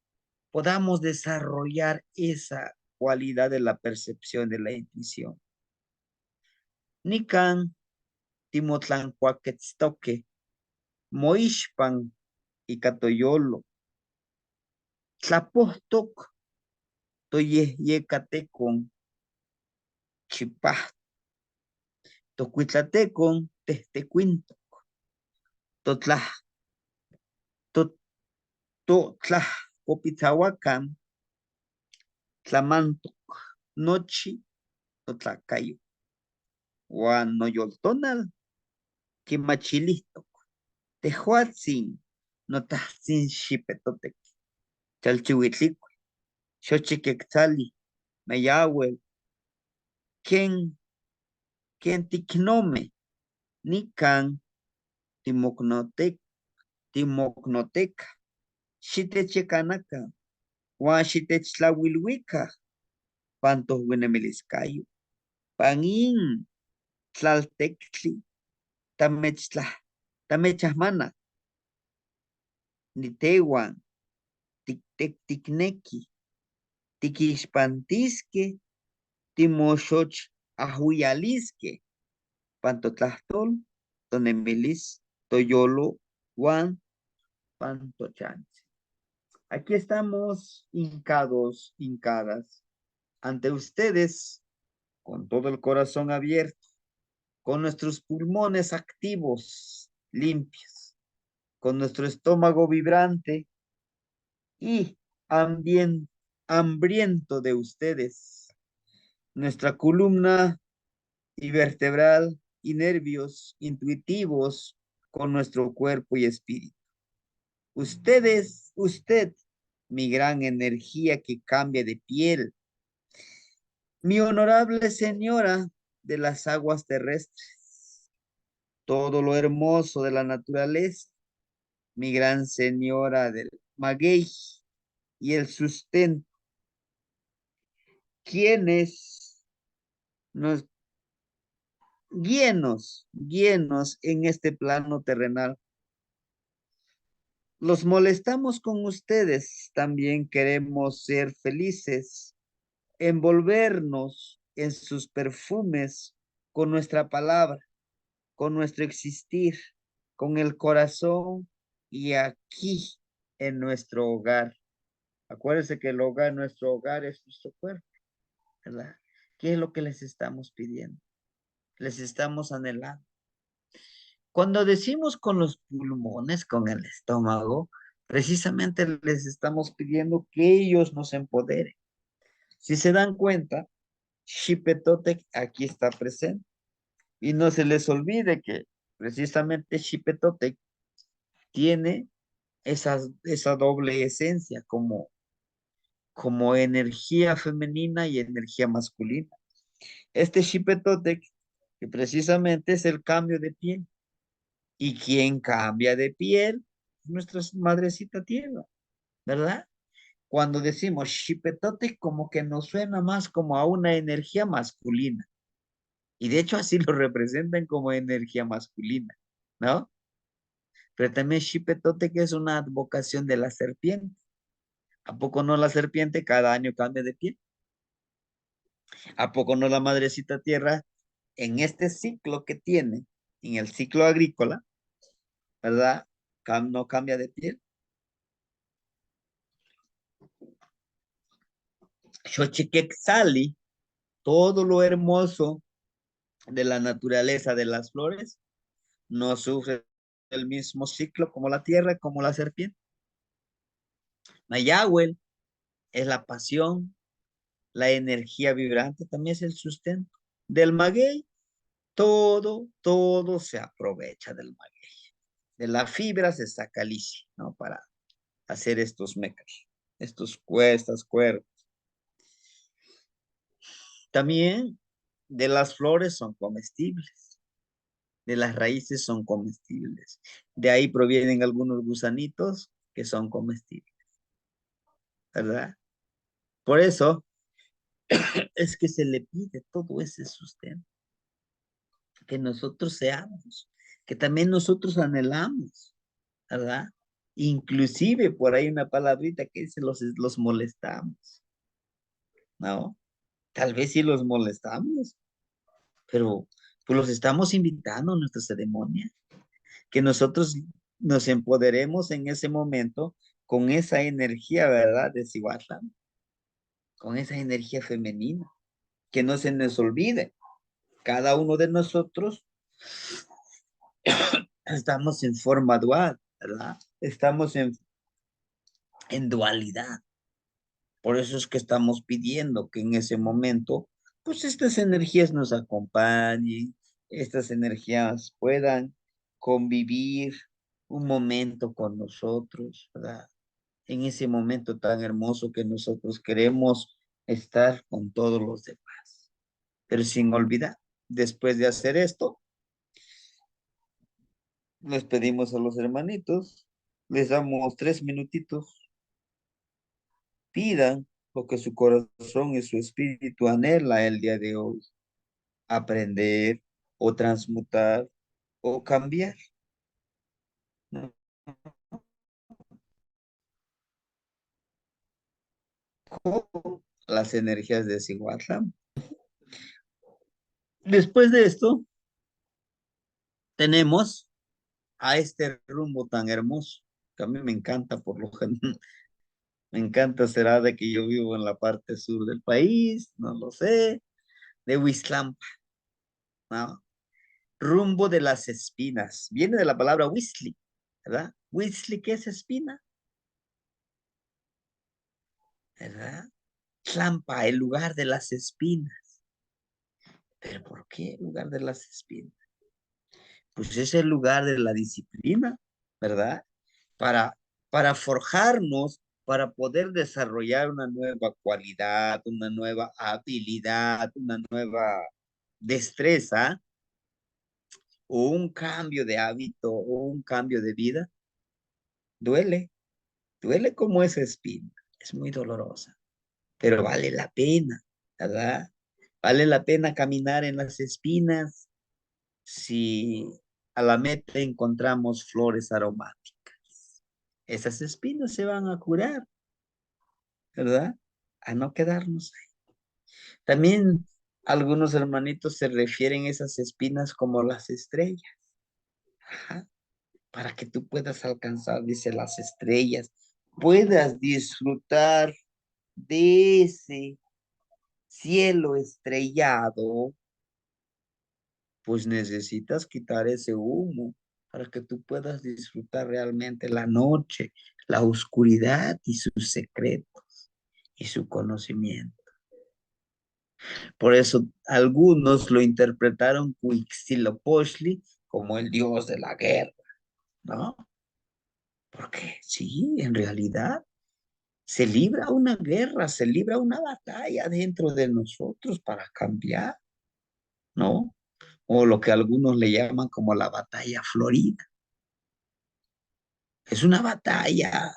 podamos desarrollar esa cualidad de la percepción de la intuición. Nican, Timotlancuaquetztoque, Moishpan y Catoyolo, Tlapohtoc, Toyehyecatecon, Chipah, Tocuitlatecon, Tehtecuinto, Totlah, Totlah, Copitzahuacan, Tlamantoc, Nochi, Totlacayo, Guanoyoltonal, Quimachilistoc, Tehuatzin, Notahtzin Xipetotec, Chalchihuitlic, Xochiquetzali, Mayahue, Ken, Ticnome, Nican, Timocnotec, Timocnoteca, Xitechecanaca, Juan Xitechtlawilhuica, Pantos Winemeliscayo, Panin, Tlaltectli, Tamechtla, Tamechasmana, Nitewan, Tictecticnequi, Tiquixpantisque, Timoxoch Ahuialisque, Pantotlastol, Tonemilis, Toyolo, Juan, Pantochansi. Aquí estamos hincados, hincadas, ante ustedes, con todo el corazón abierto, con nuestros pulmones activos, limpios, con nuestro estómago vibrante y hambriento de ustedes, nuestra columna y vertebral y nervios intuitivos con nuestro cuerpo y espíritu. Usted, mi gran energía que cambia de piel, mi honorable señora de las aguas terrestres, todo lo hermoso de la naturaleza, mi gran señora del maguey y el sustento, quienes nos guíenos en este plano terrenal. Los molestamos con ustedes, también queremos ser felices, envolvernos en sus perfumes con nuestra palabra, con nuestro existir, con el corazón y aquí en nuestro hogar. Acuérdense que el hogar, nuestro hogar es nuestro cuerpo, ¿verdad? ¿Qué es lo que les estamos pidiendo? Les estamos anhelando. Cuando decimos con los pulmones, con el estómago, Precisamente les estamos pidiendo que ellos nos empoderen. Si se dan cuenta, Xipetotec aquí está presente. Y no se les olvide que precisamente Xipetotec tiene esa doble esencia como energía femenina y energía masculina. Este Xipetotec, que precisamente es el cambio de piel. Y quien cambia de piel, nuestra madrecita tierra, ¿verdad? Cuando decimos Xipetotec, como que nos suena más como a una energía masculina. Y de hecho así lo representan como energía masculina, ¿no? Pero también Xipetotec es una advocación de la serpiente. ¿A poco no la serpiente cada año cambia de piel? ¿A poco no la madrecita tierra en este ciclo que tiene, en el ciclo agrícola, ¿verdad? No cambia de piel. Xochiquetzali, todo lo hermoso de la naturaleza de las flores, no sufre el mismo ciclo como la tierra, como la serpiente. Nayahuel es la pasión, la energía vibrante, también es el sustento. Del maguey, todo se aprovecha del maguey. De la fibra se saca lichi, ¿no? Para hacer estos mecas, estas cuerdas. También de las flores son comestibles, de las raíces son comestibles. De ahí provienen algunos gusanitos que son comestibles, ¿verdad? Por eso es que se le pide todo ese sustento, que nosotros seamos, que también nosotros anhelamos, ¿verdad? Inclusive por ahí una palabrita que dice los molestamos, ¿no? Tal vez sí los molestamos, pero pues los estamos invitando a nuestra ceremonia, que nosotros nos empoderemos en ese momento con esa energía, ¿verdad? De Cihuatl, con esa energía femenina, que no se nos olvide. Cada uno de nosotros estamos en forma dual, ¿verdad? Estamos en dualidad. Por eso es que estamos pidiendo que en ese momento, pues estas energías nos acompañen, estas energías puedan convivir un momento con nosotros, ¿verdad? En ese momento tan hermoso que nosotros queremos estar con todos los demás. Pero sin olvidar, después de hacer esto, les pedimos a los hermanitos, les damos 3 minutitos, pidan lo que su corazón y su espíritu anhela el día de hoy, aprender o transmutar o cambiar, ¿no? Con las energías de Cihuatl. Después de esto, tenemos a este rumbo tan hermoso, que a mí me encanta por lo general. Me encanta, será de que yo vivo en la parte sur del país, no lo sé, de Huizlampa, ¿no? Rumbo de las espinas. Viene de la palabra Huizli, ¿verdad? Huizli, ¿qué es espina? ¿Verdad? Tlampa, el lugar de las espinas. ¿Pero por qué el lugar de las espinas? Pues es el lugar de la disciplina, ¿verdad? Para, para forjarnos, para poder desarrollar una nueva cualidad, una nueva habilidad, una nueva destreza, o un cambio de hábito, o un cambio de vida, duele, duele como esa espina, es muy dolorosa, pero vale la pena, ¿verdad? Vale la pena caminar en las espinas si a la meta encontramos flores aromáticas. Esas espinas se van a curar, ¿verdad? A no quedarnos ahí. También algunos hermanitos se refieren a esas espinas como las estrellas. Ajá. Para que tú puedas alcanzar, dice, las estrellas, puedas disfrutar de ese cielo estrellado, pues necesitas quitar ese humo para que tú puedas disfrutar realmente la noche, la oscuridad y sus secretos y su conocimiento. Por eso algunos lo interpretaron Huitzilopochtli como el dios de la guerra, ¿no? Porque sí, en realidad se libra una guerra, se libra una batalla dentro de nosotros para cambiar, ¿no? O lo que algunos le llaman como la batalla florida. Es una batalla,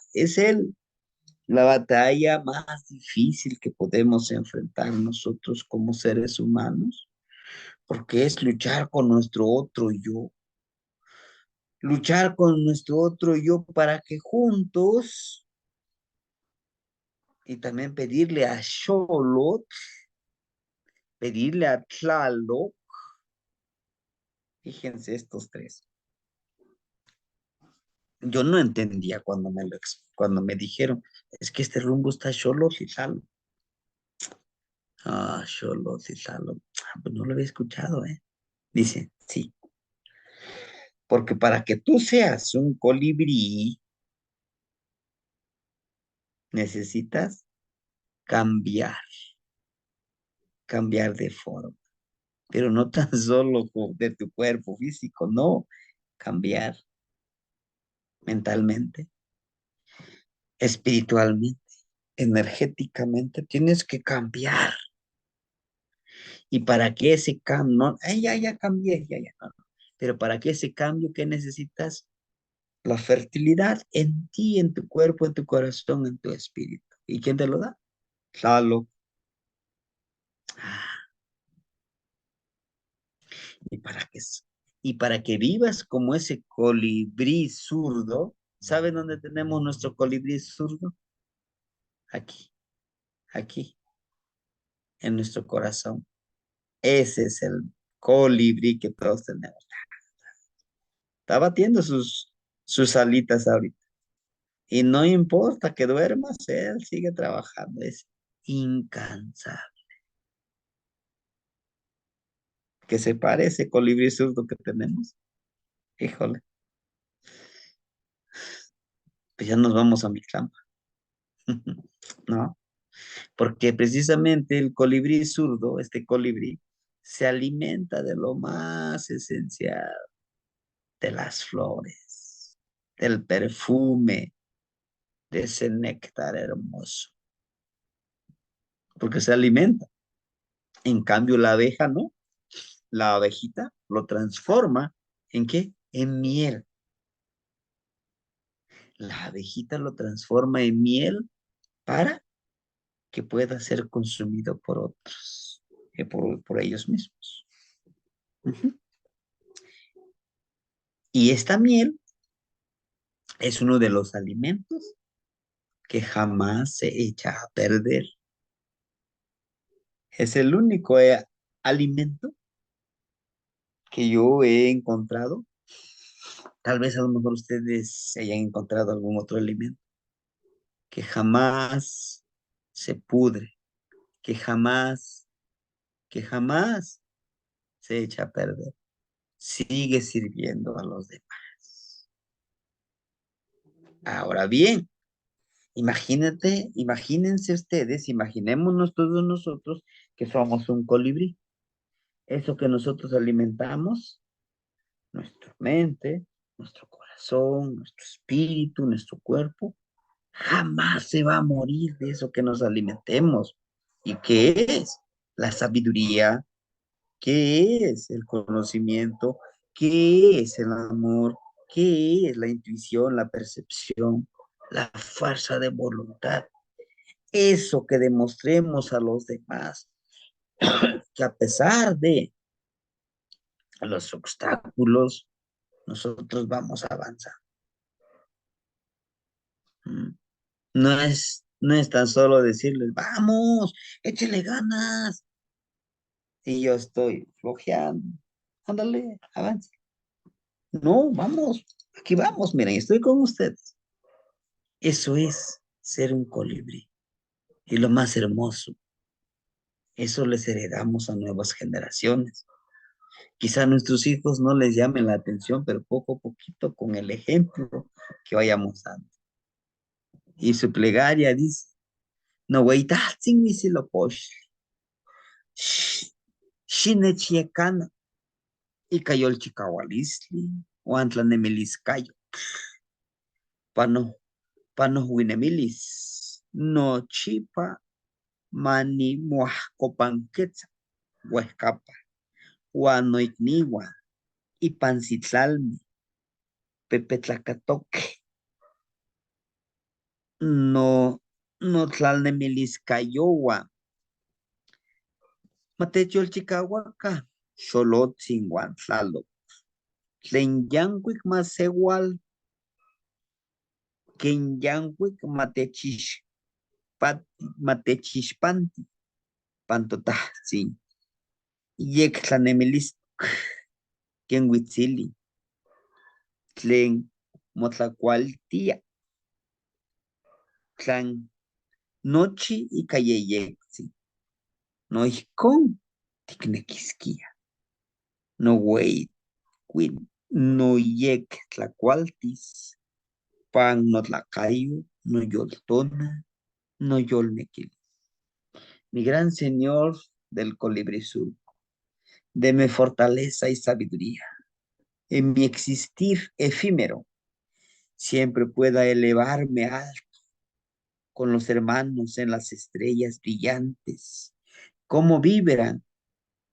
la batalla más difícil que podemos enfrentar nosotros como seres humanos, porque es luchar con nuestro otro yo, luchar con nuestro otro yo para que juntos, y también pedirle a Xolotl, pedirle a Tlaloc, fíjense estos tres. Yo no entendía cuando me dijeron, es que este rumbo está Xolotl y Tlaloc. Ah, Xolotl y Tlaloc. Pues no lo había escuchado, ¿eh? Dice, sí, porque para que tú seas un colibrí, necesitas cambiar, cambiar de forma, pero no tan solo de tu cuerpo físico, no, cambiar mentalmente, espiritualmente, energéticamente, tienes que cambiar. Y para que ese cambio, no, ay, ya cambié, ya, no, no. Pero para que ese cambio que necesitas, la fertilidad en ti, en tu cuerpo, en tu corazón, en tu espíritu. ¿Y quién te lo da? Claro. Y para que, y para que vivas como ese colibrí zurdo, ¿saben dónde tenemos nuestro colibrí zurdo? Aquí, aquí, en nuestro corazón. Ese es el colibrí que todos tenemos. Está batiendo sus alitas ahorita. Y no importa que duermas, él sigue trabajando. Es incansable. Que se parece colibrí zurdo que tenemos. Híjole, pues ya nos vamos a mi campo. ¿No? Porque precisamente el colibrí zurdo, este colibrí, se alimenta de lo más esencial, de las flores, del perfume, de ese néctar hermoso, porque se alimenta. En cambio, la abeja no, la abejita lo transforma ¿en qué? En miel. La abejita lo transforma en miel para que pueda ser consumido por otros, por ellos mismos. Ujú. Y esta miel es uno de los alimentos que jamás se echa a perder. Es el único alimento que yo he encontrado. Tal vez a lo mejor ustedes hayan encontrado algún otro alimento que jamás se pudre, que jamás, que jamás se echa a perder. Sigue sirviendo a los demás. Ahora bien, imagínense ustedes, imaginémonos todos nosotros que somos un colibrí. Eso que nosotros alimentamos, nuestra mente, nuestro corazón, nuestro espíritu, nuestro cuerpo, jamás se va a morir de eso que nos alimentemos. ¿Y qué es? La sabiduría, ¿qué es el conocimiento? ¿Qué es el amor? ¿Qué es la intuición, la percepción, la fuerza de voluntad? Eso que demostremos a los demás, que a pesar de los obstáculos, nosotros vamos a avanzar. Mm. No es tan solo decirles, vamos, échele ganas. Y yo estoy flojeando. Ándale, avance. No, vamos, aquí vamos, miren, estoy con ustedes. Eso es ser un colibrí. Y lo más hermoso, eso les heredamos a nuevas generaciones. Quizá a nuestros hijos no les llame la atención, pero poco a poquito, con el ejemplo que vayamos dando, Y su plegaria dice, no weitajtzin misilopochtli, xinechiekana, ika yolchikaualistli, uan tlanemiliscayo, panohuinemilis, nochipa mani muajcopanquetza, huescapa, uan noicniuan, ipancitlalmi, pepetlacatoque, no tlalnemiliscayoa, matechyolchicauaca, xolotzin uan tlaloc, tlen yancuic masewal, ken yancuic matechixpanti, pantotahtzin, yek tlanemilistok, ken huitzili, tlen motlacualtia, tlan nochi ika yeyectzin, noihcon ticnequisquia, nohueicuin, noyec tlacualtis, pan notlacayo, noyoltona, noyolnequil. Mi gran Señor del colibrí sur, deme fortaleza y sabiduría en mi existir efímero, siempre pueda elevarme alto con los hermanos en las estrellas brillantes, como vibran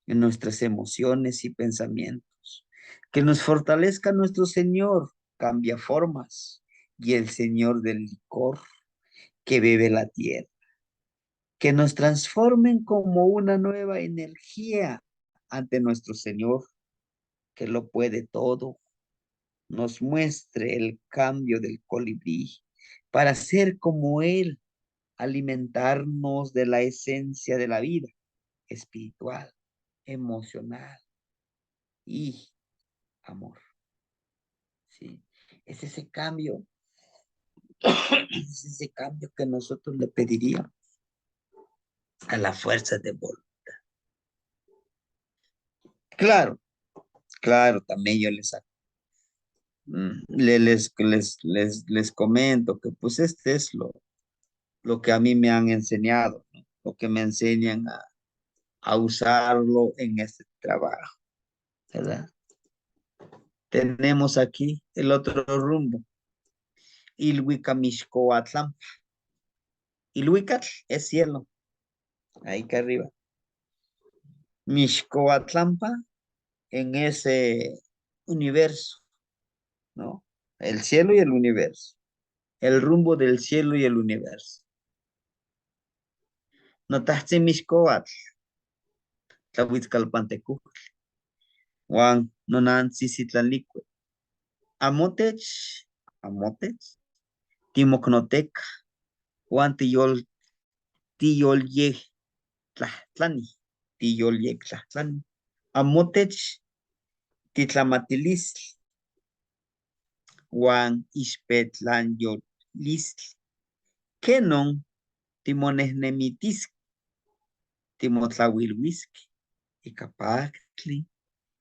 en nuestras emociones y pensamientos. Que nos fortalezca nuestro Señor, cambia formas, y el Señor del licor que bebe la tierra. Que nos transformen como una nueva energía ante nuestro Señor, que lo puede todo, nos muestre el cambio del colibrí para ser como Él, alimentarnos de la esencia de la vida espiritual, emocional y amor. ¿Sí? Es ese cambio, es ese cambio que nosotros le pediríamos a la fuerza de voluntad. Claro, claro, también yo les comento que pues este es lo que a mí me han enseñado, ¿no? Lo que me enseñan a usarlo en este trabajo, ¿verdad? Tenemos aquí el otro rumbo, Ilhuicamixcoatlampa. Ilhuicat es cielo, ahí que arriba. Mixcoatlampa en ese universo, ¿no? El cielo y el universo. El rumbo del cielo y el universo. Notaste Mixcoatl, Tlahuitzcalpantecu, Juan Nonansi Citlanlicue. Amotech, Amotech, Timocnoteca, Juan Tiyol Ye Tlahtlani, Tiyol Ye Tlahtlani. Amotech, Titlamatilis, Juan Ispetlan Yolis, Kenon, Timonesnemitis, Timotlahuilhuisque, Icapactli,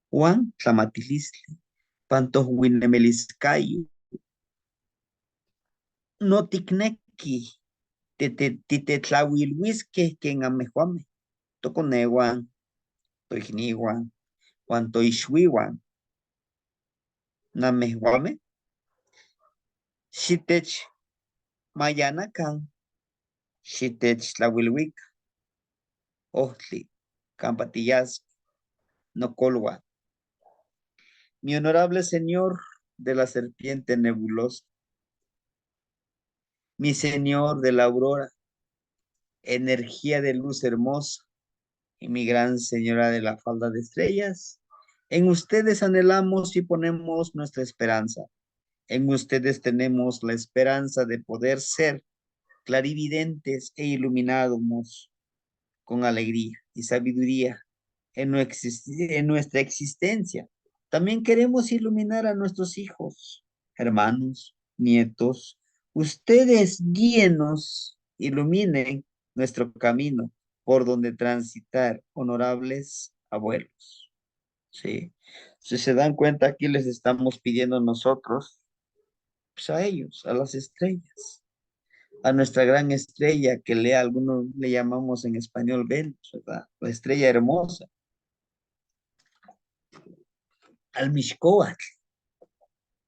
Juan Tlamatilisli, Pantohuinemeliscayo, no ticnequi, titetlahuilhuisque, quien amejuame, toconeguan, toigniwan, Juan toixhuiwan, namejuame, xitech mayanacan, xitech tlahuilhuica, ohtli, campatillas, nocolwa. Mi honorable señor de la serpiente nebulosa, mi señor de la aurora, energía de luz hermosa, y mi gran señora de la falda de estrellas, en ustedes anhelamos y ponemos nuestra esperanza. En ustedes tenemos la esperanza de poder ser clarividentes e iluminados con alegría y sabiduría en nuestra existencia. También queremos iluminar a nuestros hijos, hermanos, nietos. Ustedes guíenos, iluminen nuestro camino por donde transitar, honorables abuelos. ¿Sí? Si se dan cuenta, aquí les estamos pidiendo nosotros, pues a ellos, a las estrellas. a nuestra gran estrella que algunos le llamamos en español Venus, ¿verdad? La estrella hermosa, al Mixcoatl,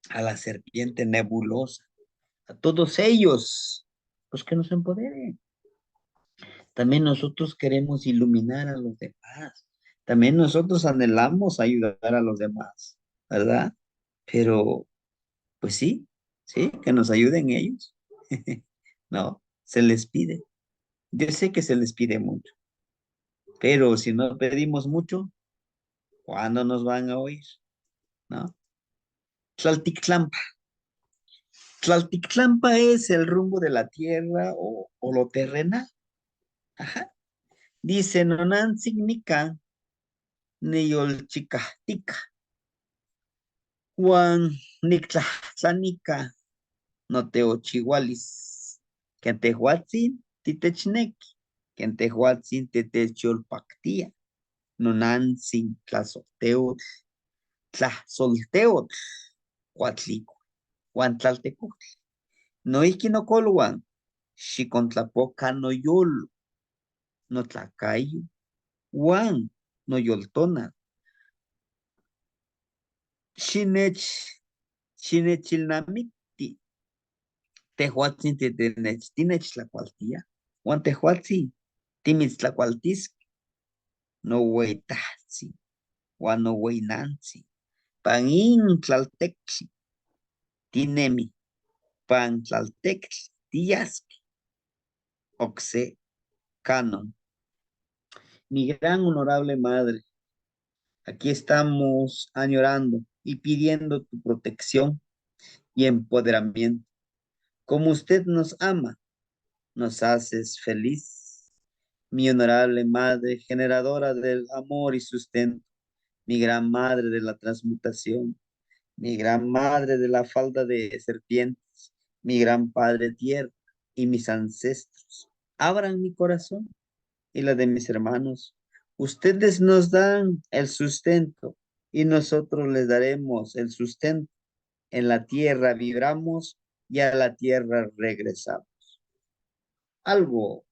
a la serpiente nebulosa, a todos ellos, pues que nos empoderen. También nosotros queremos iluminar a los demás. También nosotros anhelamos ayudar a los demás, ¿verdad? Pero, pues sí, sí, que nos ayuden ellos. No, se les pide. Yo sé que se les pide mucho, pero si no pedimos mucho, ¿cuándo nos van a oír? ¿No? Tlaltictlampa. Tlaltictlampa es el rumbo de la tierra o lo terrenal. Ajá. Dice, nonansignica, neyolchicahtica, Juan Nictlanica, no teochihualis, que antehuatzin titechneki, que antehuatzin tetecholpactia, nonantzin tlazoteotl, tlasolteotl, cuatlico, Juan tlaltecutl, no iquinocoluan, xicontlapoca no yolo, no tlacayo, Juan no yoltona, xinech, xinechilnamicti, tehuatzin tinech tlacualtia, Juan tehuatzin, timitztlacualtis, no hueitatzin, Juan no hueinantzin, pan in tlaltectli, tinemi, pan tlaltectli, tiyasqui, oxe, canon. Mi gran honorable madre, aquí estamos añorando y pidiendo tu protección y empoderamiento. Como usted nos ama, nos haces feliz. Mi honorable madre, generadora del amor y sustento, mi gran madre de la transmutación, mi gran madre de la falda de serpientes, mi gran padre tierra y mis ancestros. Abran mi corazón y la de mis hermanos. Ustedes nos dan el sustento y nosotros les daremos el sustento. En la tierra vibramos y a la tierra regresamos. Algo,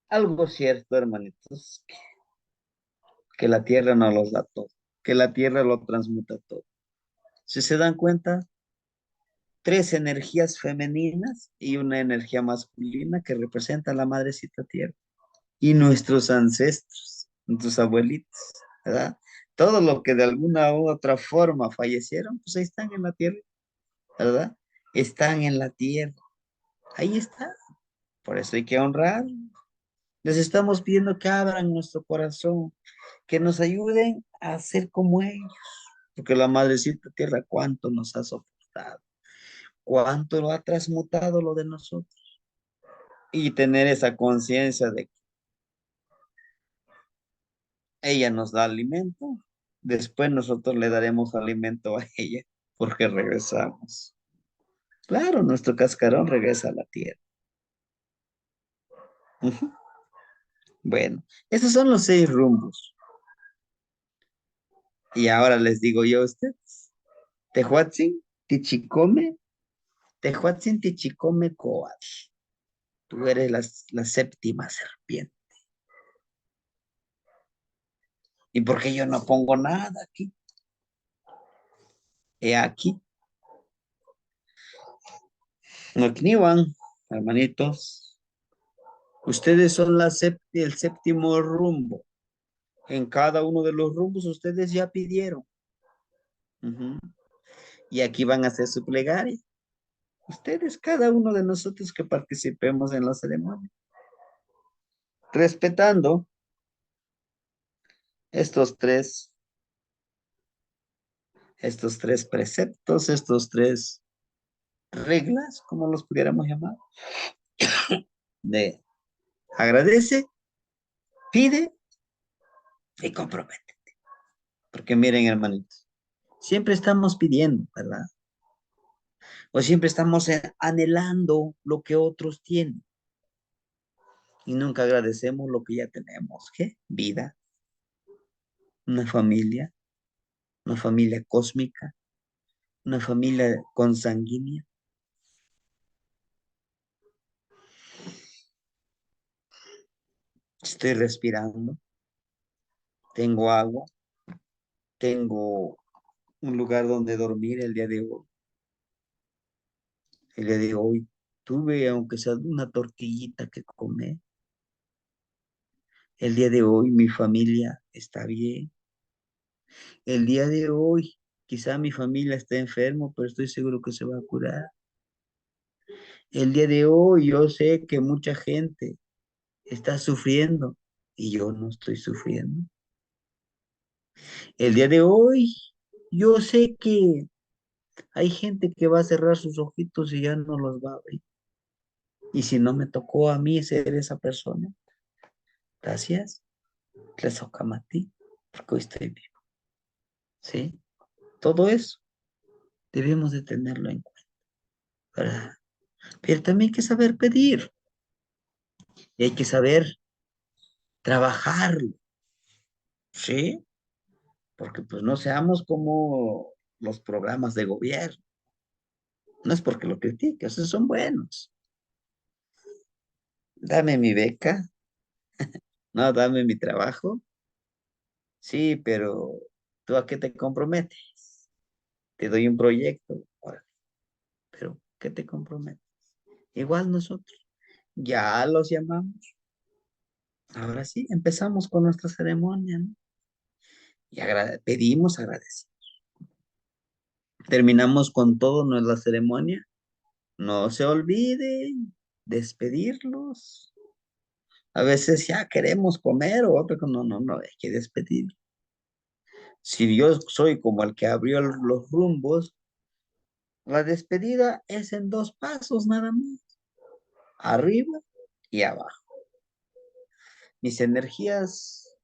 algo cierto, hermanitos, que la tierra no los da todo, que la tierra lo transmuta todo. Si se dan cuenta, tres energías femeninas y una energía masculina que representa a la madrecita tierra y nuestros ancestros, nuestros abuelitos, ¿verdad? Todo lo que de alguna u otra forma fallecieron, pues ahí están en la tierra, ¿verdad? Están en la tierra, ahí está. Por eso hay que honrar. Les estamos pidiendo que abran nuestro corazón, que nos ayuden a ser como ellos, porque la madrecita tierra cuánto nos ha soportado, cuánto lo ha transmutado lo de nosotros y tener esa conciencia de que ella nos da alimento, después nosotros le daremos alimento a ella porque regresamos. Claro, nuestro cascarón regresa a la tierra. Ujú. Bueno, esos son los 6 rumbos. Y ahora les digo yo a ustedes, Tehuatzin, Tichicome, Tehuatzin, Tichicome, Coatl. Tú eres la séptima serpiente. ¿Y por qué yo no pongo nada aquí? He aquí. No kniwan, hermanitos. Ustedes son el séptimo rumbo. En cada uno de los rumbos ustedes ya pidieron. Ujú. Y aquí van a hacer su plegaria. Ustedes, cada uno de nosotros que participemos en la ceremonia. Respetando estos tres, estos tres preceptos, estos tres reglas, como los pudiéramos llamar, de agradece, pide y compromete. Porque miren, hermanitos, siempre estamos pidiendo, ¿verdad? O siempre estamos anhelando lo que otros tienen y nunca agradecemos lo que ya tenemos. ¿Qué? Vida, una familia cósmica, una familia consanguínea, estoy respirando, tengo agua, tengo un lugar donde dormir el día de hoy. El día de hoy tuve, aunque sea una tortillita que comer. El día de hoy mi familia está bien. El día de hoy quizá mi familia esté enfermo, pero estoy seguro que se va a curar. El día de hoy yo sé que mucha gente está sufriendo y yo no estoy sufriendo. El día de hoy yo sé que hay gente que va a cerrar sus ojitos y ya no los va a abrir. Y si no me tocó a mí ser esa persona, gracias, les toca a ti, porque hoy estoy vivo. ¿Sí? Todo eso debemos de tenerlo en cuenta, ¿verdad? Pero también hay que saber pedir y hay que saber trabajarlo, ¿sí? Porque pues no seamos como los programas de gobierno. No es porque lo critique, esos son buenos. Dame mi beca, no, dame mi trabajo. Sí, pero ¿tú a qué te comprometes? Te doy un proyecto, órale, pero ¿qué te comprometes? Igual nosotros, ya los llamamos. Ahora sí, empezamos con nuestra ceremonia, ¿no? Y pedimos agradecimiento. Terminamos con todo nuestra ceremonia. No se olviden despedirlos. A veces ya queremos comer o otro, no, no, no, hay que despedir. Si yo soy como el que abrió los rumbos, la despedida es en dos pasos nada más, arriba y abajo. Mis energías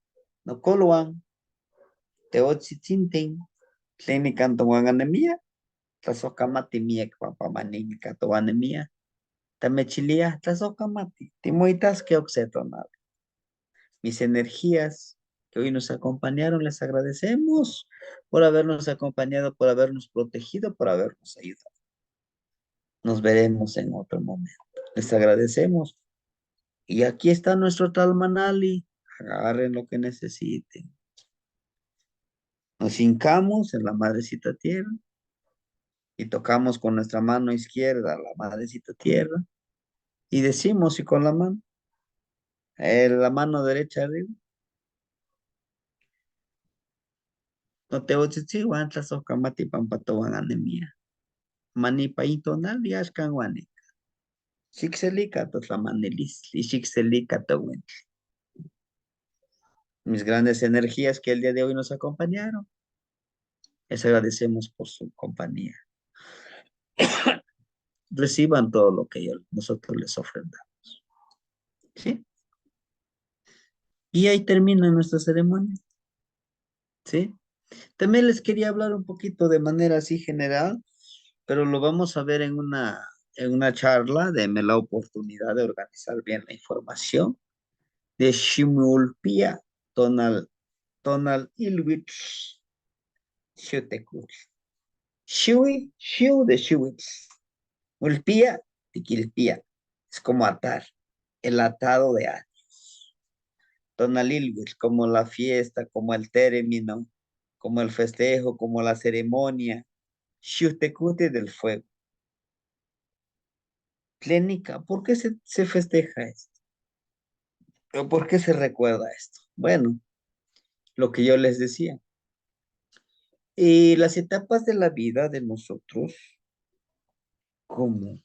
no coluan, teotzitzinten, tlenican toman anemia, tlasokamati miek papamanini kato anemia, tamechilia tlasokamati, timoitas que oxetonal. Mis energías que hoy nos acompañaron, les agradecemos por habernos acompañado, por habernos protegido, por habernos ayudado. Nos veremos en otro momento. Les agradecemos. Y aquí está nuestro tal Manali. Agarren lo que necesiten. Nos hincamos en la madrecita tierra y tocamos con nuestra mano izquierda la madrecita tierra y decimos y con la mano derecha arriba, no te otsitsi guantlas o camati pampatoban anemia. Mani paitonal y ashkan guane. Xixelica totlamanelis y xixelica towen. Mis grandes energías que el día de hoy nos acompañaron. Les agradecemos por su compañía. Reciban todo lo que nosotros les ofrendamos. ¿Sí? Y ahí termina nuestra ceremonia. ¿Sí? También les quería hablar un poquito de manera así general, pero lo vamos a ver en una charla. Deme la oportunidad de organizar bien la información de Shimulpia Tonal Ilwich Xutecuch. Shiu de Shiwitz. Ulpía, tiquilpía. Es como atar, el atado de años. Tonalilwich, como la fiesta, como el término, como el festejo, como la ceremonia. Xutecute del fuego. Clénica, ¿por qué se festeja esto? ¿O por qué se recuerda esto? Bueno, lo que yo les decía. Y las etapas de la vida de nosotros, como,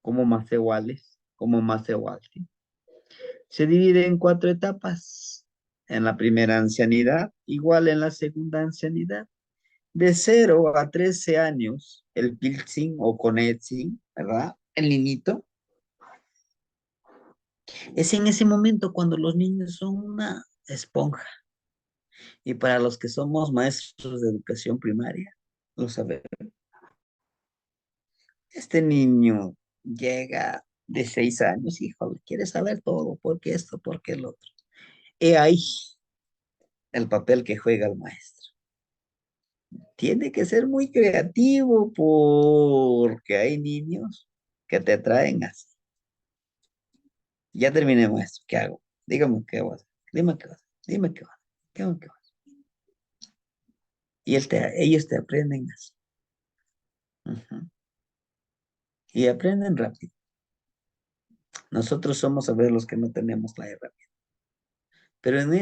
como Masewales, como Masewalti, se divide en cuatro etapas. En la primera ancianidad, igual en la segunda ancianidad. De 0 a 13 años, el piltzin o conetzin, ¿verdad? El niñito. Es en ese momento cuando los niños son una esponja. Y para los que somos maestros de educación primaria, lo sabemos. Este niño llega de 6 años, híjole, quiere saber todo, por qué esto, por qué el otro. He ahí el papel que juega el maestro. Tiene que ser muy creativo porque hay niños que te traen así. Ya terminé, maestro. ¿Qué hago? Dígame qué voy a hacer. Dime qué voy a hacer. Dime qué voy a hacer. Dígame qué voy a hacer. Y ellos te aprenden así. Ujú. Y aprenden rápido. Nosotros somos a ver los que no tenemos la herramienta. Pero en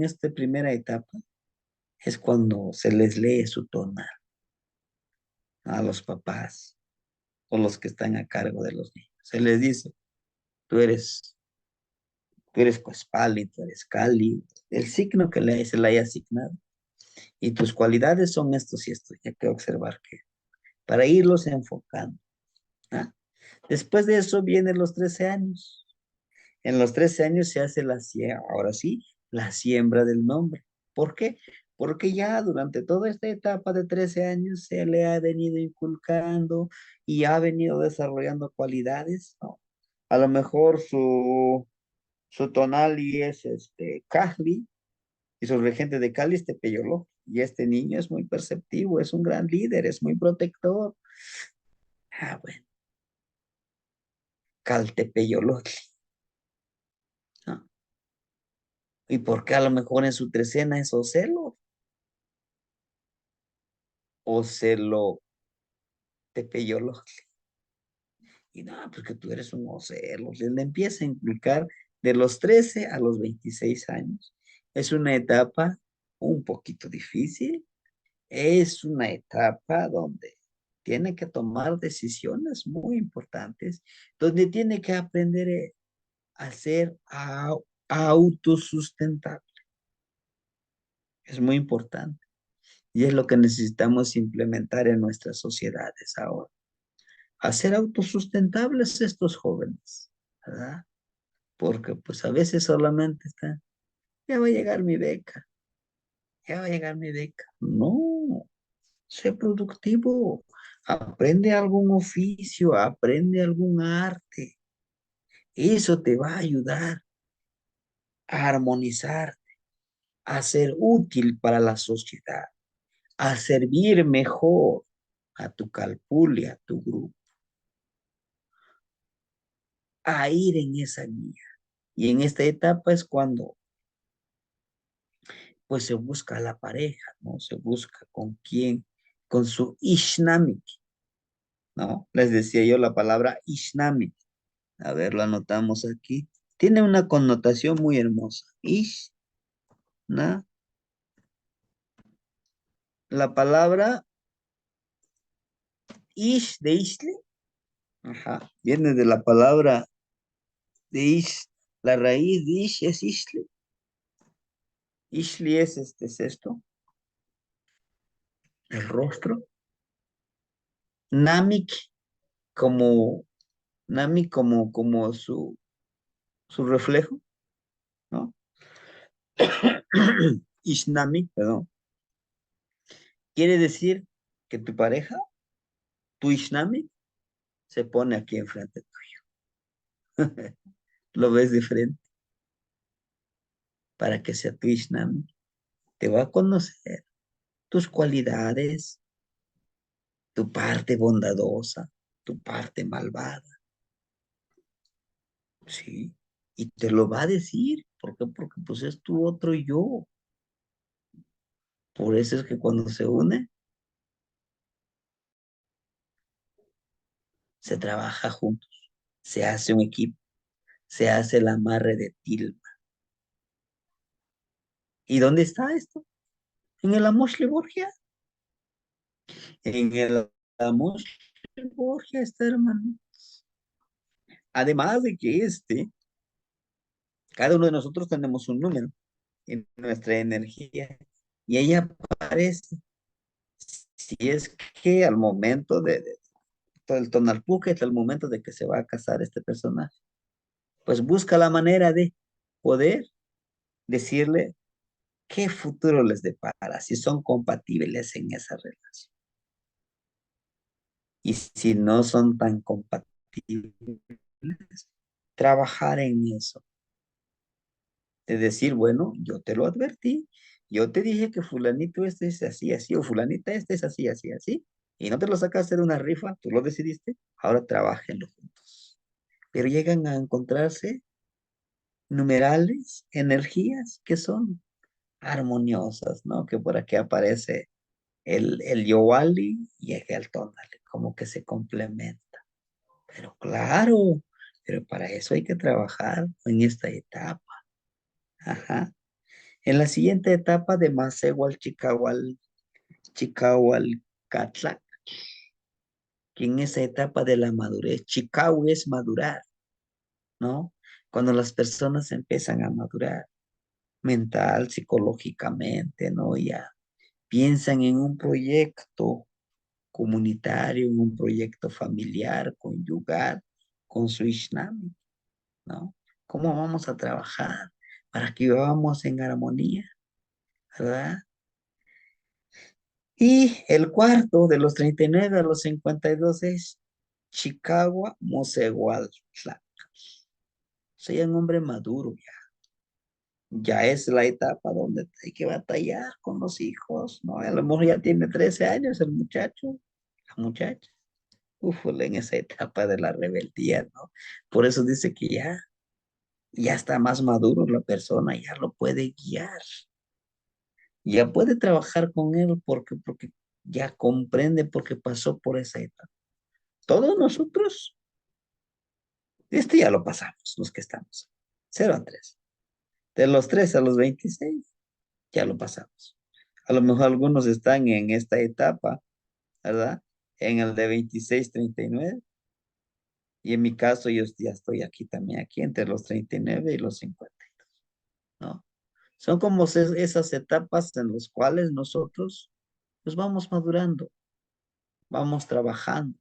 esta primera etapa es cuando se les lee su tonal a los papás o los que están a cargo de los niños. Se les dice, tú eres, tú eres Cospali, tú eres Cali, el signo que se le haya asignado. Y tus cualidades son estos y estos. Ya hay que observar que para irlos enfocando. ¿Ah? Después de eso vienen los 13 años. En los 13 años se hace ahora sí, la siembra del nombre. ¿Por qué? Porque ya durante toda esta etapa de 13 años se le ha venido inculcando y ha venido desarrollando cualidades, ¿no? A lo mejor su tonali es Cali y su regente de Cali es Tepeyoló. Y este niño es muy perceptivo, es un gran líder, es muy protector. Ah, bueno, Caltepeyoló. ¿No? ¿Y por qué a lo mejor en su trecena es Ocelo? Ocelo Tepeyoló. Y no, porque tú eres un Ocelo. Le empieza a implicar de los 13 a los 26 años. Es una etapa un poquito difícil. Es una etapa donde tiene que tomar decisiones muy importantes, donde tiene que aprender a ser autosustentable. Es muy importante. Y es lo que necesitamos implementar en nuestras sociedades ahora. Hacer autosustentables estos jóvenes, ¿verdad? Porque pues a veces solamente está, ya va a llegar mi beca, ya va a llegar mi beca. No, sé productivo, aprende algún oficio, aprende algún arte. Eso te va a ayudar a armonizar, a ser útil para la sociedad, a servir mejor a tu calpulia, a tu grupo, a ir en esa guía. Y en esta etapa es cuando pues se busca a la pareja, ¿no? Se busca con quién, con su Ishnamik, ¿no? Les decía yo la palabra Ishnamik. A ver, lo anotamos aquí. Tiene una connotación muy hermosa. La palabra Ish de Ishle, ajá, viene de la palabra de Ish. La raíz de Ish es Ishle. Ishli es esto, el rostro. Namik como, Namik como su reflejo, ¿no? Ishnamik, perdón. Quiere decir que tu pareja, tu Ishnamik, se pone aquí enfrente tuyo. Lo ves de frente para que sea tu Ishnamik. Te va a conocer tus cualidades, tu parte bondadosa, tu parte malvada, ¿sí? Y te lo va a decir. ¿Por qué? Porque pues es tu otro yo. Por eso es que cuando se une, se trabaja juntos, se hace un equipo, se hace el amarre de tilma. ¿Y dónde está esto? En el Amosh Borgia. En el Amosh Borgia está, hermano. Además de que cada uno de nosotros tenemos un número en nuestra energía y ella aparece. Si es que al momento de todo el tonalpuque, al momento de que se va a casar este personaje, pues busca la manera de poder decirle qué futuro les depara, si son compatibles en esa relación. Y si no son tan compatibles, trabajar en eso. De decir, bueno, yo te lo advertí, yo te dije que fulanito este es así, así, o fulanita este es así, así, así, y no te lo sacaste de una rifa, tú lo decidiste, ahora trabajenlo juntos. pero llegan a encontrarse numerales, energías que son armoniosas, ¿no? Que por aquí aparece el Yowali y el Tonali, como que se complementa. Pero claro, pero para eso hay que trabajar en esta etapa. Ajá. En la siguiente etapa de Masewal Chicahual Catlac, que en esa etapa de la madurez, Chicau es madurar, ¿no? Cuando las personas empiezan a madurar mental, psicológicamente, ¿no? Ya piensan en un proyecto comunitario, en un proyecto familiar, conyugal, con su Ishnami, ¿no? ¿Cómo vamos a trabajar para que vivamos en armonía, ¿verdad? Y el cuarto, de los 39 a los 52, es Chicago Mosehualtla. Soy un hombre maduro ya. Ya es la etapa donde hay que batallar con los hijos, ¿no? A lo mejor ya tiene 13 años el muchacho, la muchacha. Uf, en esa etapa de la rebeldía, ¿no? Por eso dice que ya está más maduro la persona, ya lo puede guiar, ya puede trabajar con él porque ya comprende porque pasó por esa etapa. Todos nosotros, este ya lo pasamos, los que estamos. 0 a 3. De los 3 a los 26, ya lo pasamos. A lo mejor algunos están en esta etapa, ¿verdad? En el de 26 39. Y en mi caso, yo ya estoy aquí también, aquí entre los 39 y los 50, ¿no? Son como esas etapas en las cuales nosotros pues vamos madurando, vamos trabajando,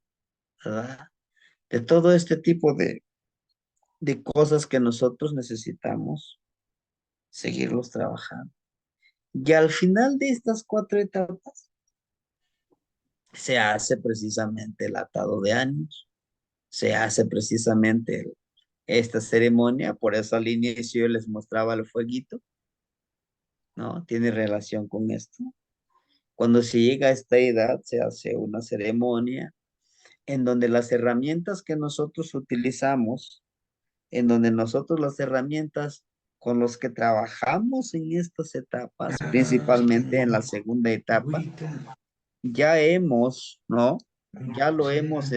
¿verdad? De todo este tipo de cosas que nosotros necesitamos seguirlos trabajando. Y al final de estas 4 etapas se hace precisamente el atado de años, se hace precisamente esta ceremonia, por eso al inicio yo les mostraba el fueguito, ¿no? Tiene relación con esto. Cuando se llega a esta edad, se hace una ceremonia en donde las herramientas que nosotros utilizamos, en donde nosotros las herramientas con los que trabajamos en estas etapas, principalmente en la segunda etapa, ya hemos, ¿no? Ya lo hemos,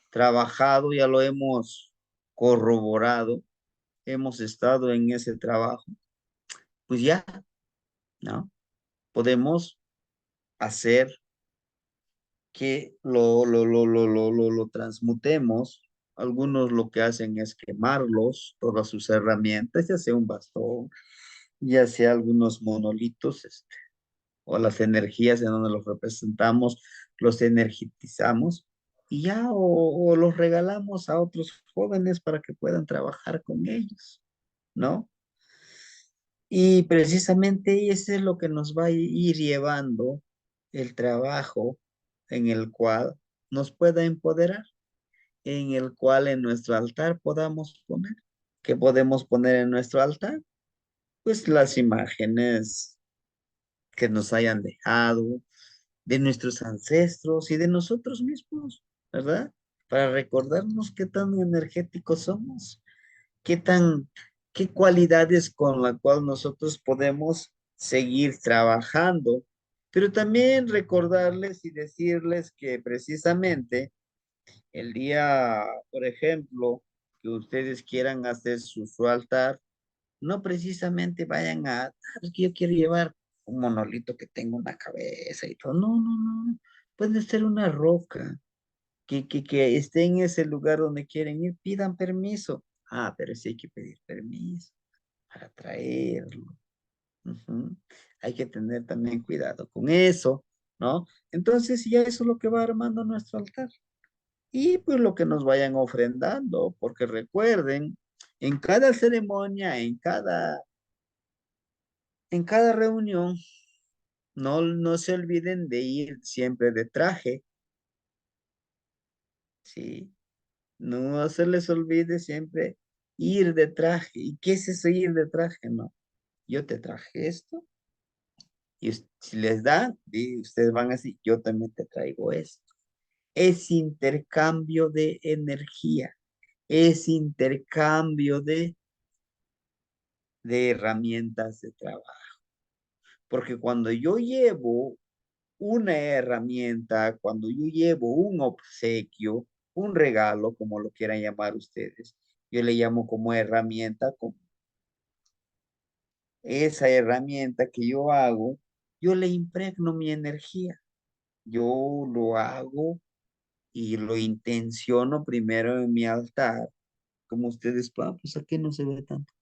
trabajado, ya lo hemos corroborado, hemos estado en ese trabajo, pues ya, ¿no? Podemos hacer que lo transmutemos. Algunos lo que hacen es quemarlos, todas sus herramientas, ya sea un bastón, ya sea algunos monolitos, o las energías en donde los representamos, los energizamos y ya, o los regalamos a otros jóvenes para que puedan trabajar con ellos, ¿no? Y precisamente eso es lo que nos va a ir llevando el trabajo en el cual nos pueda empoderar, en el cual en nuestro altar podamos poner. ¿Qué podemos poner en nuestro altar? Pues las imágenes que nos hayan dejado, de nuestros ancestros y de nosotros mismos, ¿verdad? Para recordarnos qué tan energéticos somos, qué tan, qué cualidades con la cual nosotros podemos seguir trabajando, pero también recordarles y decirles que precisamente el día, por ejemplo, que ustedes quieran hacer su altar, no precisamente vayan es que yo quiero llevar un monolito que tenga una cabeza y todo. No, no, no. Puede ser una roca que esté en ese lugar donde quieren ir, pidan permiso. Ah, pero sí hay que pedir permiso para traerlo. Ujú. Hay que tener también cuidado con eso, ¿no? Entonces ya eso es lo que va armando nuestro altar. Y pues lo que nos vayan ofrendando, porque recuerden, en cada ceremonia, en cada reunión, no se olviden de ir siempre de traje, ¿sí? No se les olvide siempre ir de traje. ¿Y qué es eso ir de traje? No, yo te traje esto y si les dan, ustedes van así, yo también te traigo esto. Es intercambio de energía, es intercambio de herramientas de trabajo. Porque cuando yo llevo una herramienta, cuando yo llevo un obsequio, un regalo, como lo quieran llamar ustedes, yo le llamo como herramienta, como esa herramienta que yo hago, yo le impregno mi energía. Yo lo hago y lo intenciono primero en mi altar. Como ustedes puedan, pues aquí no se ve tanto.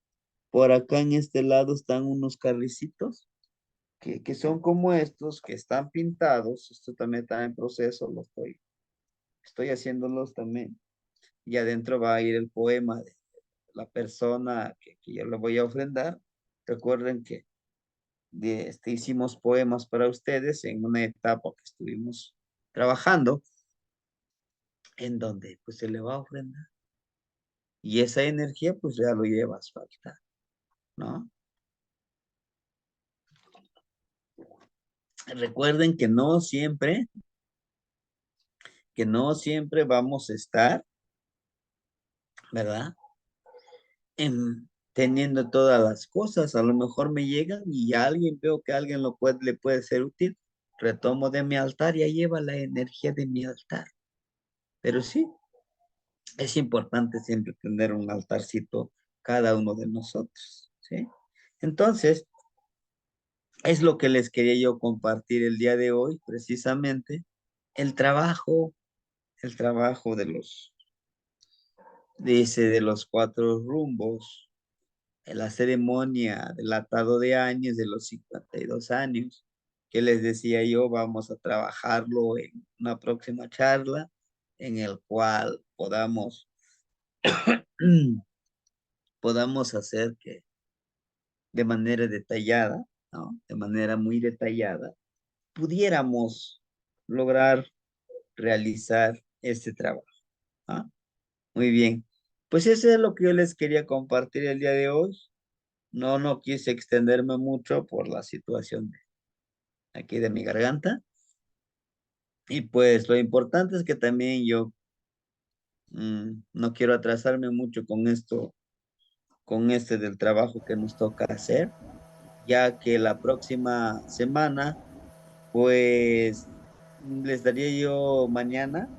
Por acá en este lado están unos carricitos que son como estos, que están pintados. Esto también está en proceso, estoy haciéndolos también. Y adentro va a ir el poema de la persona que yo le voy a ofrendar. Recuerden que hicimos poemas para ustedes en una etapa que estuvimos trabajando, en donde pues se le va a ofrendar. Y esa energía pues ya lo llevas falta, ¿no? Recuerden que no siempre vamos a estar, ¿verdad? Teniendo todas las cosas. A lo mejor me llegan y veo que a alguien le puede ser útil. Retomo de mi altar y ahí lleva la energía de mi altar. Pero sí, es importante siempre tener un altarcito cada uno de nosotros, ¿sí? Entonces, es lo que les quería yo compartir el día de hoy, precisamente, el trabajo, el trabajo de los cuatro rumbos, la ceremonia del atado de años de los 52 años, que les decía yo, vamos a trabajarlo en una próxima charla en el cual podamos hacer que de manera detallada, ¿no? De manera muy detallada, pudiéramos lograr realizar este trabajo. ¿Ah? Muy bien. Pues eso es lo que yo les quería compartir el día de hoy. No quise extenderme mucho por la situación aquí de mi garganta. Y pues lo importante es que también yo no quiero atrasarme mucho con esto, con este del trabajo que nos toca hacer, ya que la próxima semana, pues les daría yo mañana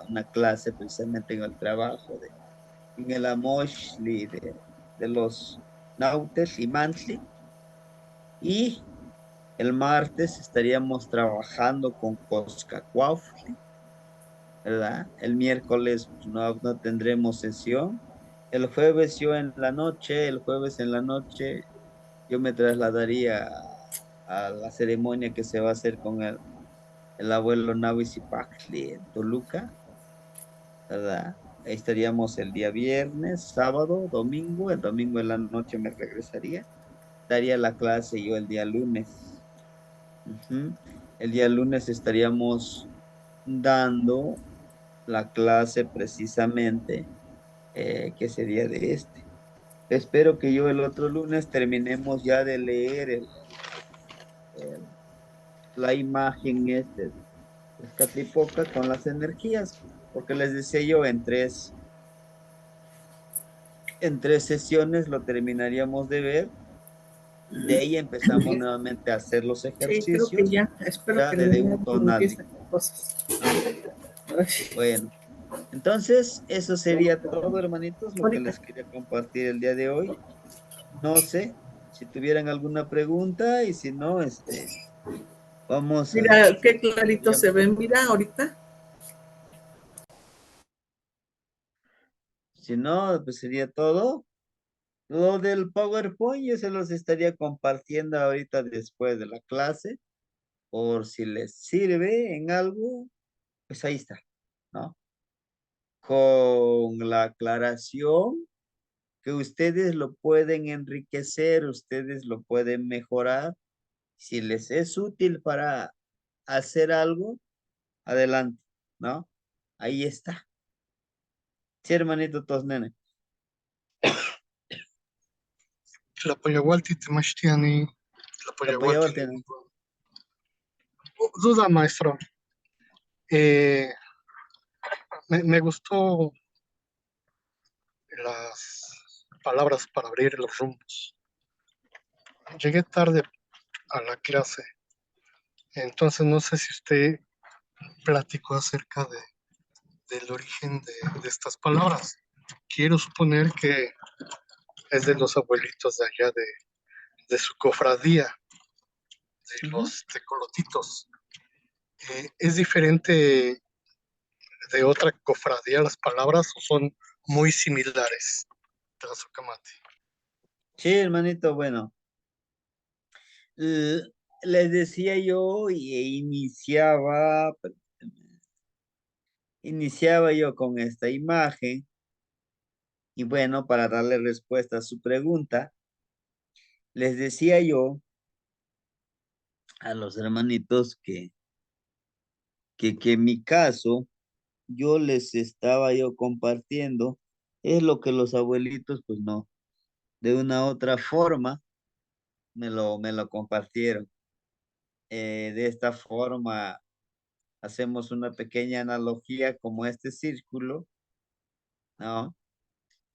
una clase precisamente en el trabajo, en el Amoshli de los Nautes y Mantli. Y el martes estaríamos trabajando con Coscacuautli, ¿verdad? El miércoles pues, no tendremos sesión. El jueves en la noche, yo me trasladaría a la ceremonia que se va a hacer con el abuelo Nahuizipacli en Toluca, ¿verdad? Ahí estaríamos el día viernes, sábado, domingo. El domingo en la noche me regresaría. Daría la clase yo el día lunes. Ujú. El día lunes estaríamos dando la clase precisamente, que sería de este. Espero que yo el otro lunes terminemos ya de leer el- la imagen de Tezcatlipoca con las energías, porque les decía yo, en tres sesiones lo terminaríamos de ver. De ahí empezamos nuevamente a hacer los Sí, creo que ejercicios ya. Espero ya que de no me Deuto Nadie, empiecen cosas. ¿no? Ay, Bueno, entonces eso sería todo, hermanitos, lo que ahorita. les quería compartir el día de hoy. No sé si tuvieran alguna pregunta y si no, vamos a, Mira, qué clarito se podríamos, ve. Mira, ahorita. si no, pues sería todo. Lo del PowerPoint yo se los estaría compartiendo ahorita después de la clase, por si les sirve en algo, pues ahí está, ¿no? Con la aclaración que ustedes lo pueden enriquecer, ustedes lo pueden mejorar. Si les es útil para hacer algo, adelante, ¿no? Ahí está. Sí, hermanito Tosnene. Tlapoyaualti Temachtiani, Apoyaba Tlapoyaualti al tener. Duda, maestro. Me gustó las palabras para abrir los rumbos. Llegué tarde a la clase, entonces no sé si usted platicó acerca del origen de estas palabras. Quiero suponer que es de los abuelitos de allá de su cofradía, de los tecolotitos. ¿Es diferente de otra cofradía las palabras o son muy similares? Tlazocamati. Sí, hermanito, bueno, les decía yo iniciaba yo con esta imagen y bueno, para darle respuesta a su pregunta, les decía yo a los hermanitos que en mi caso yo les estaba yo compartiendo es lo que los abuelitos pues no, de una otra forma me lo compartieron. De esta forma hacemos una pequeña analogía como este círculo, ¿no?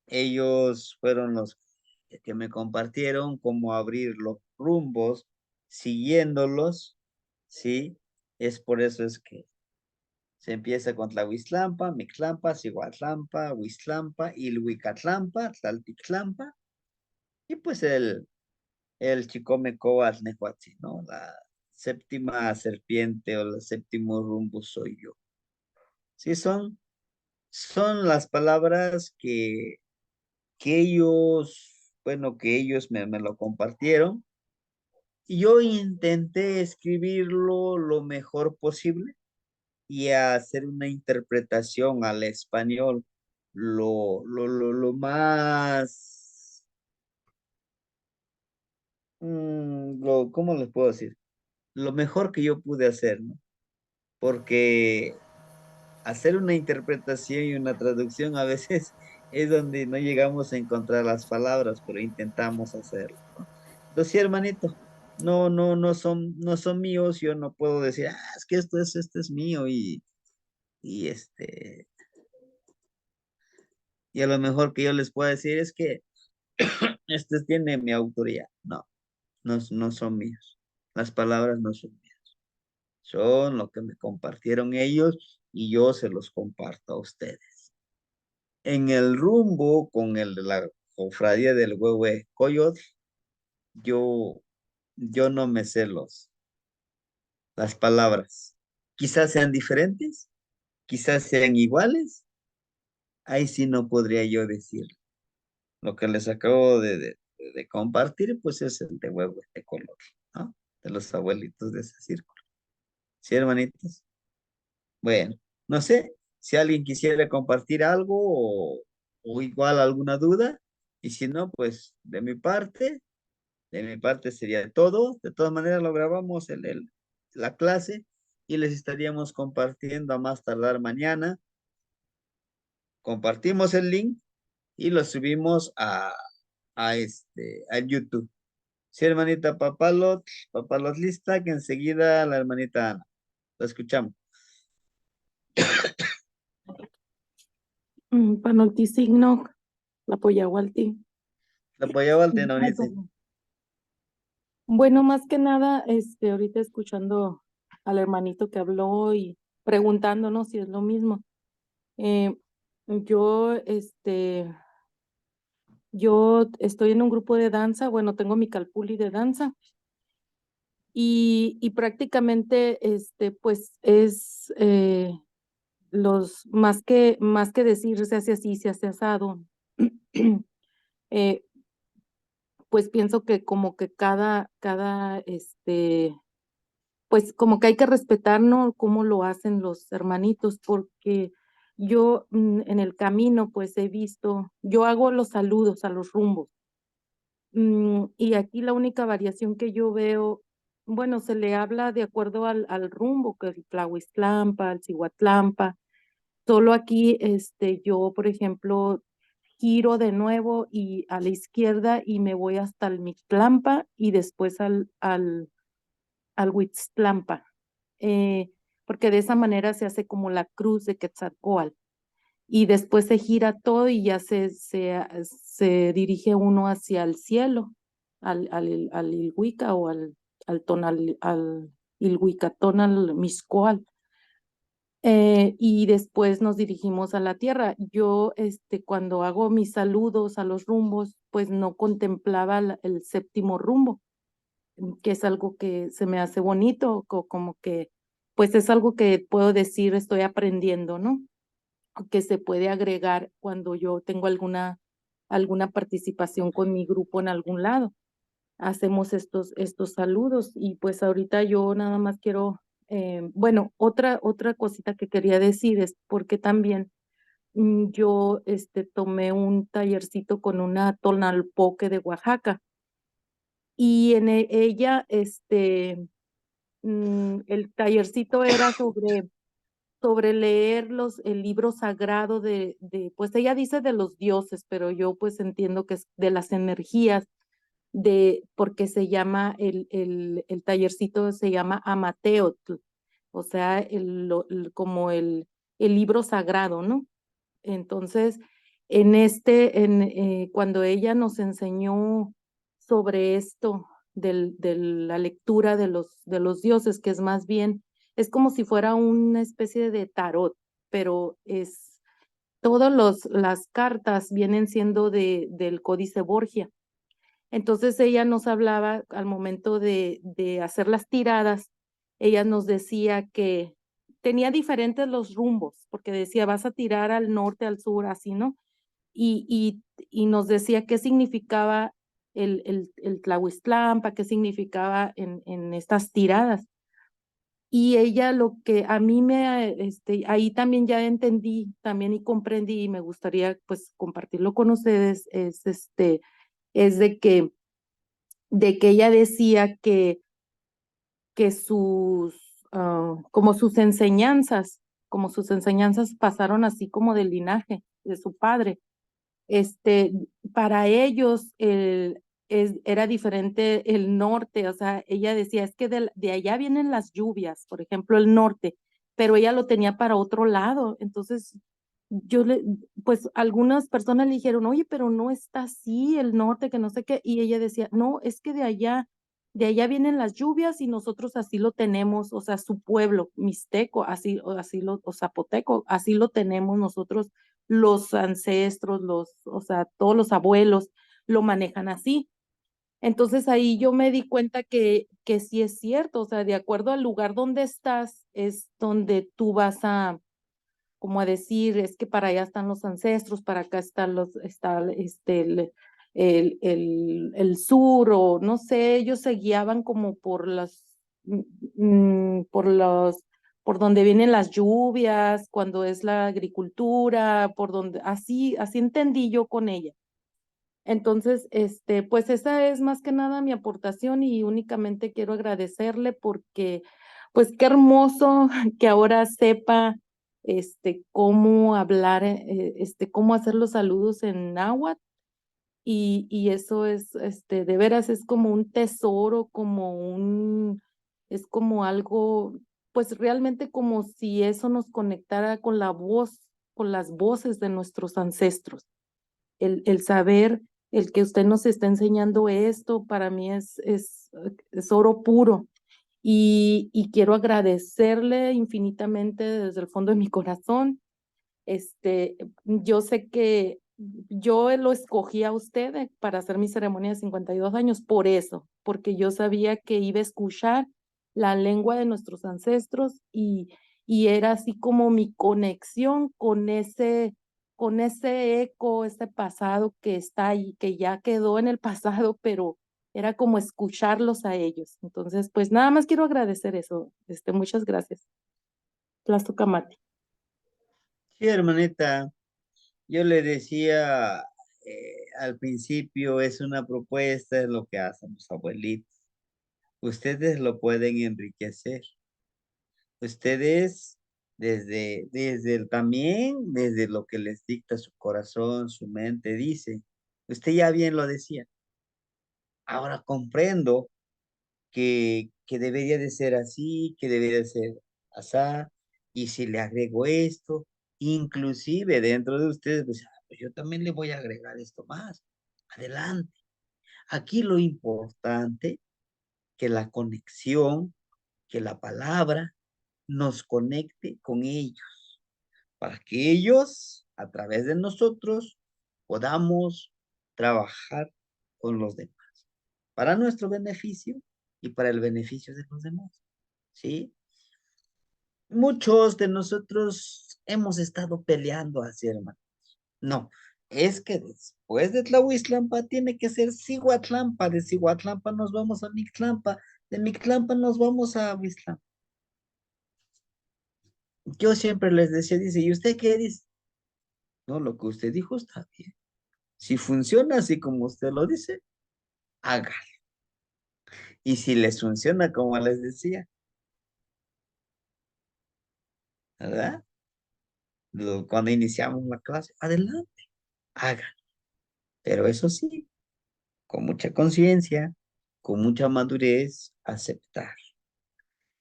Ellos fueron los que me compartieron cómo abrir los rumbos, siguiéndolos, ¿sí? Es por eso es que se empieza con Tlahuiztlampa, Mictlampa, Cihuatlampa, Huiztlampa, Ilhuicatlampa, Tlaltictlampa, y pues el Chicomecoatl Nehuatzi, ¿no? La séptima serpiente o el séptimo rumbo soy yo. Sí, son las palabras que ellos, bueno, que ellos me lo compartieron. Y yo intenté escribirlo lo mejor posible y hacer una interpretación al español lo más, ¿cómo les puedo decir? Lo mejor que yo pude hacer, ¿no? Porque hacer una interpretación y una traducción a veces es donde no llegamos a encontrar las palabras, pero intentamos hacerlo, ¿no? Entonces, sí, hermanito, no son míos, yo no puedo decir, es que este es mío y y a lo mejor que yo les pueda decir es que este tiene mi autoría. No son míos. Las palabras no son mías. Son lo que me compartieron ellos y yo se los comparto a ustedes. En el rumbo con la cofradía del Huehue Coyot, yo, yo no me sé las palabras. Quizás sean diferentes, quizás sean iguales. Ahí sí no podría yo decir. Lo que les acabo de compartir, pues es el de huevo de color, ¿no? De los abuelitos de ese círculo. ¿Sí, hermanitos? Bueno, no sé si alguien quisiera compartir algo o igual alguna duda. Y si no, pues de mi parte sería todo. De todas maneras, lo grabamos la clase y les estaríamos compartiendo a más tardar mañana. Compartimos el link y lo subimos a YouTube. Sí, hermanita Papalot lista, que enseguida la hermanita Ana. La escuchamos. Panoltisigno, la Poyahualti. La apoyaba al Ay, tenorice. perdón. Bueno, más que nada, ahorita escuchando al hermanito que habló y preguntándonos si es lo mismo. Eh, yo, yo estoy en un grupo de danza, bueno, tengo mi calpuli de danza y prácticamente, pues es más que decir se hace así, se hace asado. eh, pues pienso que como que pues como que hay que respetar, ¿no? Cómo lo hacen los hermanitos, porque yo en el camino pues he visto, yo hago los saludos a los rumbos, y aquí la única variación que yo veo, bueno, se le habla de acuerdo al rumbo, que el Tlahuiztlampa, el Cihuatlampa, solo aquí, yo, por ejemplo, giro de nuevo y a la izquierda y me voy hasta el Mictlampa y después al Huitztlampa, porque de esa manera se hace como la cruz de Quetzalcóatl. y después se gira todo y ya se dirige uno hacia el cielo, al Ilhuica o al Ilhuicatonal Mixcoal. Y después nos dirigimos a la tierra. Yo, cuando hago mis saludos a los rumbos, pues no contemplaba el séptimo rumbo, que es algo que se me hace bonito, como que, pues es algo que puedo decir, estoy aprendiendo, ¿no? Que se puede agregar cuando yo tengo alguna participación con mi grupo en algún lado. Hacemos estos saludos y pues ahorita yo nada más quiero, bueno, otra cosita que quería decir es porque también yo tomé un tallercito con una tonalpoque de Oaxaca y en ella el tallercito era sobre leer el libro sagrado pues ella dice de los dioses, pero yo pues entiendo que es de las energías, porque se llama, el tallercito se llama Amateotl, o sea, como el libro sagrado, ¿no? Entonces, cuando ella nos enseñó sobre esto de la lectura de los dioses, que es más bien, es como si fuera una especie de tarot, pero todas las cartas vienen siendo del Códice Borgia. Entonces ella nos hablaba al momento de hacer las tiradas, ella nos decía que tenía diferentes los rumbos, porque decía, vas a tirar al norte, al sur, así, ¿no? Y nos decía qué significaba el Tlahuistlampa, qué significaba en estas tiradas. Y ella lo que a mí ahí también ya entendí, también y comprendí, y me gustaría pues compartirlo con ustedes, es de que ella decía que como sus enseñanzas pasaron así como del linaje de su padre. Este, para ellos era diferente el norte, o sea, ella decía, es que de allá vienen las lluvias, por ejemplo, el norte, pero ella lo tenía para otro lado. Entonces, pues algunas personas le dijeron, oye, pero no está así el norte, que no sé qué, y ella decía, no, es que de allá vienen las lluvias y nosotros así lo tenemos, o sea, su pueblo mixteco, o zapoteco, así lo tenemos nosotros, los ancestros, o sea, todos los abuelos lo manejan así. Entonces ahí yo me di cuenta que sí es cierto, o sea, de acuerdo al lugar donde estás, es donde tú vas como a decir, es que para allá están los ancestros, para acá está el sur, o no sé, ellos se guiaban como por donde vienen las lluvias, cuando es la agricultura, así entendí yo con ella. Entonces, pues esa es más que nada mi aportación y únicamente quiero agradecerle porque, pues qué hermoso que ahora sepa, cómo hablar, cómo hacer los saludos en náhuatl y eso de veras es como un tesoro, es como algo, pues realmente como si eso nos conectara con la voz, con las voces de nuestros ancestros. El saber, el que usted nos está enseñando esto, para mí es oro puro. Y quiero agradecerle infinitamente desde el fondo de mi corazón. Yo sé que yo lo escogí a usted para hacer mi ceremonia de 52 años por eso, porque yo sabía que iba a escuchar la lengua de nuestros ancestros y era así como mi conexión con ese eco, ese pasado que está ahí, que ya quedó en el pasado, pero era como escucharlos a ellos. Entonces, pues nada más quiero agradecer eso. Muchas gracias. Tlazocamati. Sí, hermanita, yo le decía al principio, es una propuesta, es lo que hacen los abuelitos. Ustedes lo pueden enriquecer. Ustedes, también, desde lo que les dicta su corazón, su mente, dice. Usted ya bien lo decía. Ahora comprendo que debería de ser así, que debería de ser así, y si le agrego esto, Inclusive dentro de ustedes, pues, pues yo también le voy a agregar esto más. Adelante. Aquí lo importante, que la conexión, que la palabra nos conecte con ellos, para que ellos, a través de nosotros, podamos trabajar con los demás, para nuestro beneficio y para el beneficio de los demás, ¿sí? Muchos de nosotros hemos estado peleando así, hermano. No, es que después de Tlahuiztlampa tiene que ser Cihuatlampa, de Cihuatlampa nos vamos a Mictlampa, de Mictlampa nos vamos a Huiztlampa. Yo siempre les decía, dice, ¿y usted qué dice? No, lo que usted dijo está bien. Si funciona así como usted lo dice, hágalo. Y si les funciona como les decía, ¿verdad? Cuando iniciamos la clase, adelante, hagan. Pero eso sí, con mucha conciencia, con mucha madurez, aceptar.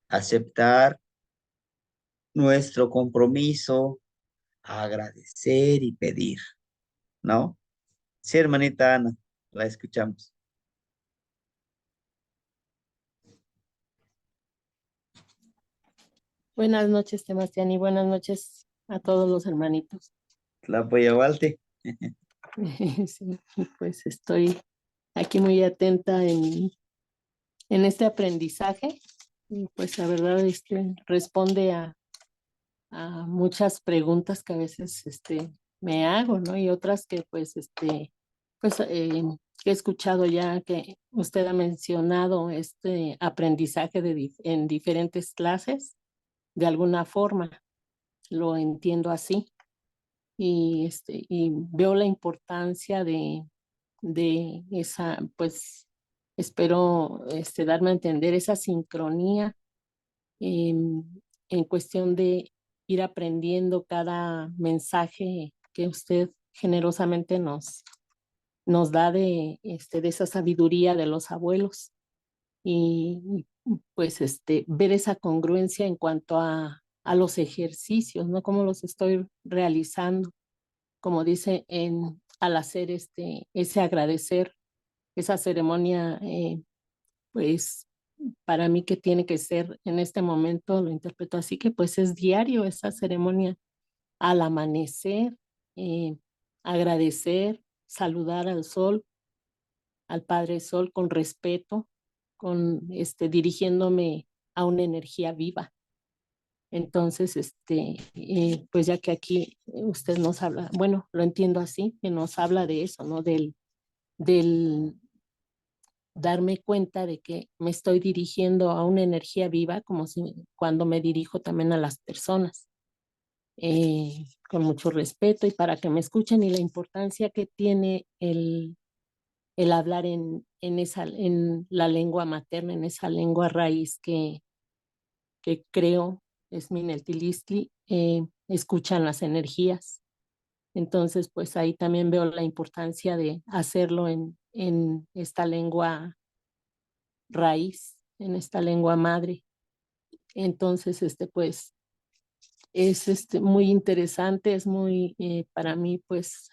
Aceptar nuestro compromiso, agradecer y pedir, ¿no? Sí, hermanita Ana, la escuchamos. Buenas noches, Sebastián, y buenas noches a todos los hermanitos. La voy a Walte. Sí, pues estoy aquí muy atenta en este aprendizaje y pues la verdad responde a muchas preguntas que a veces me hago, ¿no? Y otras que he escuchado ya que usted ha mencionado este aprendizaje en diferentes clases, de alguna forma, lo entiendo así. Y veo la importancia de esa, pues espero darme a entender esa sincronía en cuestión de ir aprendiendo cada mensaje que usted generosamente nos da de esa sabiduría de los abuelos y pues ver esa congruencia en cuanto a los ejercicios, ¿no? Cómo los estoy realizando, como dice, al hacer ese agradecer, esa ceremonia, pues para mí que tiene que ser en este momento, lo interpreto así, que pues es diario esa ceremonia al amanecer, eh, agradecer, saludar al sol, al Padre Sol con respeto, dirigiéndome a una energía viva. Entonces, pues ya que aquí usted nos habla, bueno, lo entiendo así, que nos habla de eso, ¿no? Del darme cuenta de que me estoy dirigiendo a una energía viva, como si cuando me dirijo también a las personas, con mucho respeto y para que me escuchen y la importancia que tiene el hablar en la lengua materna, en esa lengua raíz que creo es Mineltilistli, escuchan las energías. Entonces, pues ahí también veo la importancia de hacerlo en esta lengua raíz, en esta lengua madre. Entonces, pues es muy interesante, es muy, para mí, pues,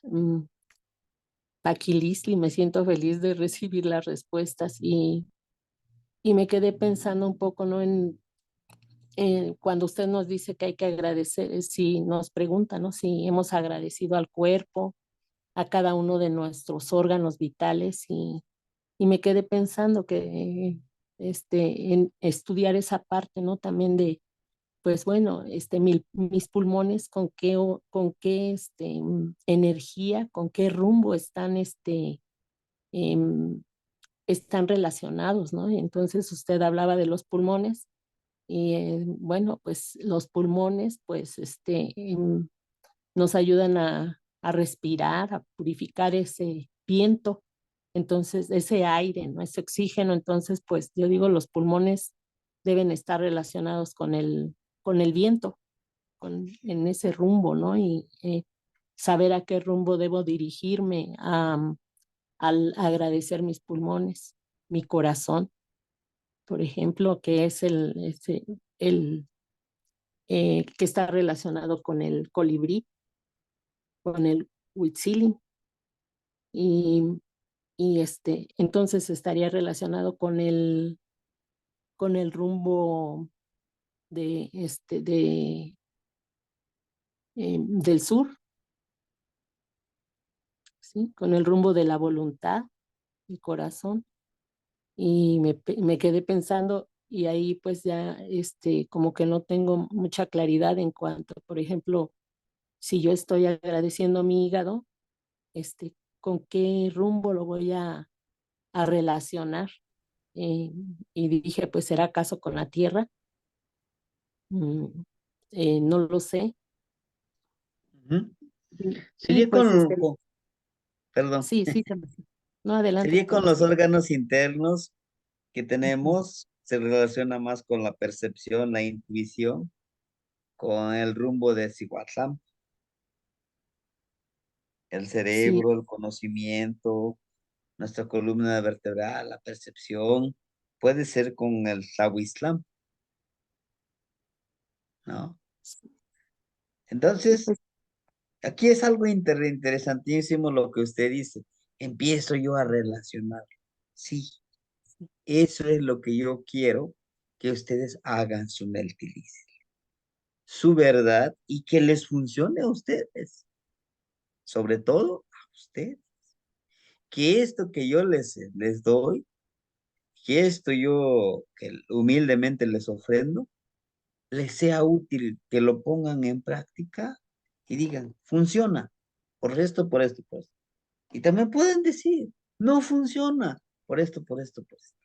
Paquilistli, me siento feliz de recibir las respuestas y me quedé pensando un poco, ¿no? Cuando usted nos dice que hay que agradecer, si nos pregunta, ¿no? Si hemos agradecido al cuerpo, a cada uno de nuestros órganos vitales y me quedé pensando que en estudiar esa parte, ¿no? También de, pues bueno, mis pulmones, con qué energía, con qué rumbo em, están relacionados, ¿no? Entonces usted hablaba de los pulmones y bueno, pues los pulmones, pues nos ayudan a respirar, a purificar ese viento, entonces ese aire, ¿no? Ese oxígeno, entonces pues yo digo los pulmones deben estar relacionados con el viento, en ese rumbo, ¿no? Y saber a qué rumbo debo dirigirme al agradecer mis pulmones, mi corazón, por ejemplo, que es el que está relacionado con el colibrí, con el huitzili, y entonces estaría relacionado con el rumbo de del sur, ¿sí? Con el rumbo de la voluntad, el corazón. Y me quedé pensando, y ahí pues ya como que no tengo mucha claridad en cuanto, por ejemplo, si yo estoy agradeciendo a mi hígado, con qué rumbo lo voy a relacionar. Y dije, pues será acaso con la tierra. Mm, no lo sé. Ujú. Y Sería pues perdón, sí, sí, no, adelante, sería con perdón. los órganos internos que tenemos, se relaciona más con la percepción, la intuición, con el rumbo de Cihuatlán, el Sí, cerebro, el conocimiento, nuestra columna vertebral, la percepción, puede ser con el Taoíslam, ¿no? sí, Entonces, pues aquí es algo interesantísimo lo que usted dice. Empiezo yo a relacionar. Sí, eso es lo que yo quiero que ustedes hagan su Neltilis, su verdad y que les funcione a ustedes, sobre todo a ustedes. Que esto que yo les doy, que esto yo que humildemente les ofrendo, les sea útil, que lo pongan en práctica y digan, funciona, por esto, por esto, por esto. Y también pueden decir, no funciona, por esto, por esto, por esto.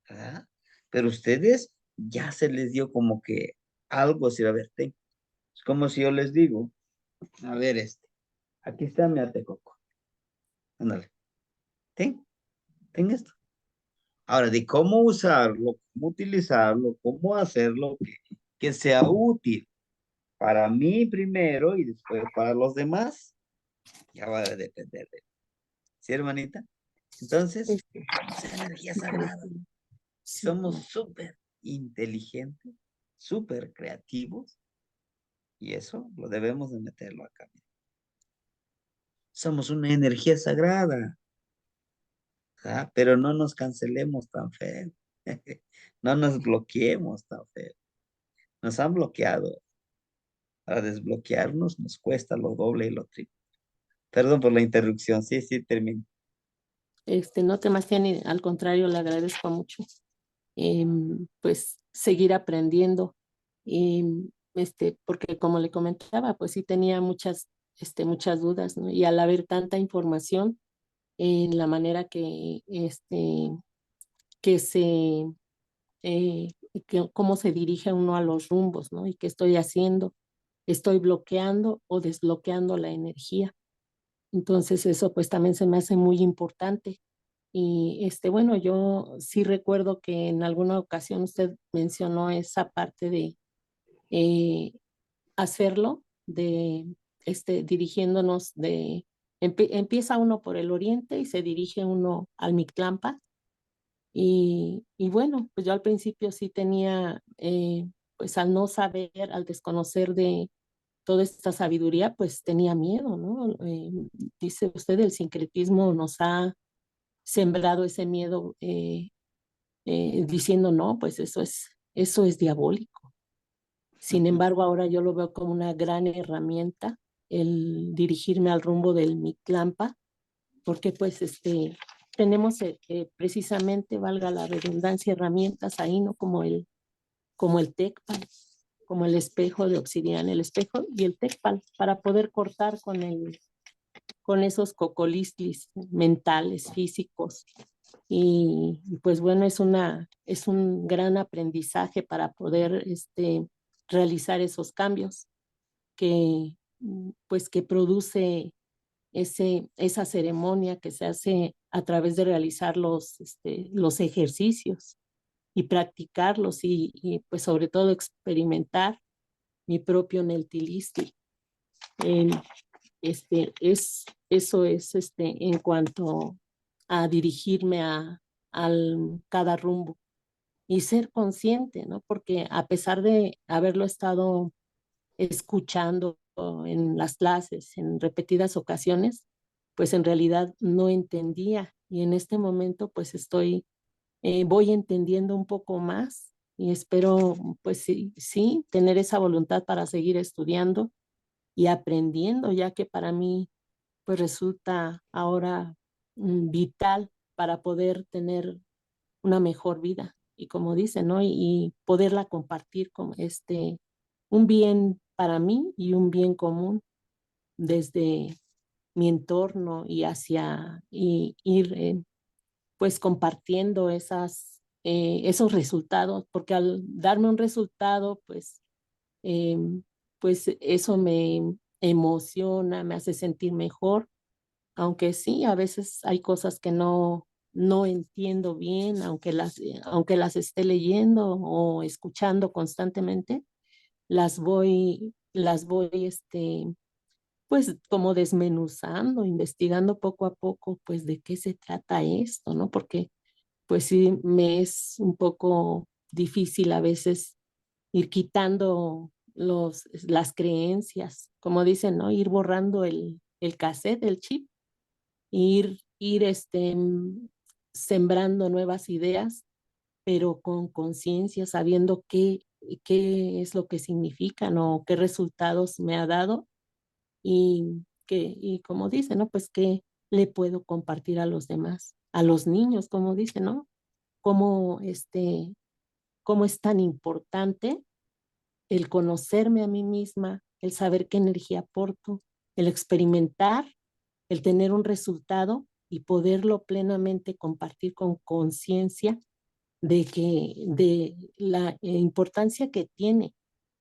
¿Verdad? Pero ustedes ya se les dio como que algo, si a ver, ten. Es como si yo les digo, a ver, aquí está mi atecoco. Ándale, ten esto. Ahora, de cómo usarlo, cómo utilizarlo, cómo hacerlo, que sea útil para mí primero y después para los demás, ya va a depender de. ¿Sí, hermanita? Entonces, este, somos energía sí, pues, sagrada y sí, somos súper inteligentes, súper creativos y eso lo debemos de meterlo acá. Somos una energía sagrada, ¿ah? Pero no nos cancelemos tan feo, no nos bloqueemos tan feo. Nos han bloqueado. Para desbloquearnos nos cuesta lo doble y lo triple. Perdón por la interrupción. Sí, sí, termino. no temas tiene, al contrario, le agradezco mucho. Pues seguir aprendiendo. Porque como le comentaba, pues sí tenía muchas dudas, ¿no? Y al haber tanta información en la manera que eh, cómo se dirige uno a los rumbos, ¿no? Y qué estoy haciendo, estoy bloqueando o desbloqueando la energía. Entonces eso pues también se me hace muy importante. Y bueno, yo sí recuerdo que en alguna ocasión usted mencionó esa parte de eh, hacerlo, de dirigiéndonos empieza uno por el oriente y se dirige uno al Mictlampa. Y bueno, pues yo al principio sí tenía, pues al no saber, al desconocer de toda esta sabiduría, pues tenía miedo, ¿no? Dice usted, el sincretismo nos ha sembrado ese miedo, diciendo, no, pues eso es diabólico. Sin embargo, ahora yo lo veo como una gran herramienta el dirigirme al rumbo del Mictlampa, porque pues tenemos precisamente, valga la redundancia, herramientas ahí, ¿no? Como el TECPAL, como el espejo de obsidiana, el espejo y el TECPAL, para poder cortar con esos cocolistlis mentales, físicos. Y pues bueno, es un gran aprendizaje para poder realizar esos cambios que pues que produce esa ceremonia que se hace a través de realizar los ejercicios y practicarlos pues sobre todo experimentar mi propio Neltilistli. Eso es en cuanto a dirigirme a cada rumbo. y ser consciente, ¿no? Porque a pesar de haberlo estado escuchando en las clases en repetidas ocasiones, pues en realidad no entendía. Y en este momento pues voy entendiendo un poco más y espero pues sí, tener esa voluntad para seguir estudiando y aprendiendo, ya que para mí pues resulta ahora vital para poder tener una mejor vida. Y como dice, ¿no? Y poderla compartir con un bien para mí y un bien común desde mi entorno y y ir pues compartiendo esos resultados, porque al darme un resultado, eh, pues eso me emociona, me hace sentir mejor, aunque sí, a veces hay cosas que no entiendo bien, aunque las esté leyendo o escuchando constantemente, las voy, pues como desmenuzando, investigando poco a poco, pues de qué se trata esto, ¿no? Porque pues sí, me es un poco difícil a veces ir quitando las creencias, como dicen, ¿no? Ir borrando el cassette, el chip, ir sembrando nuevas ideas, pero con conciencia, sabiendo qué es lo que significan o qué resultados me ha dado y como dice, ¿no? Pues qué le puedo compartir a los demás, a los niños, como dice, ¿no? Cómo, cómo es tan importante el conocerme a mí misma, el saber qué energía aporto, el experimentar, el tener un resultado y poderlo plenamente compartir con conciencia de la importancia que tiene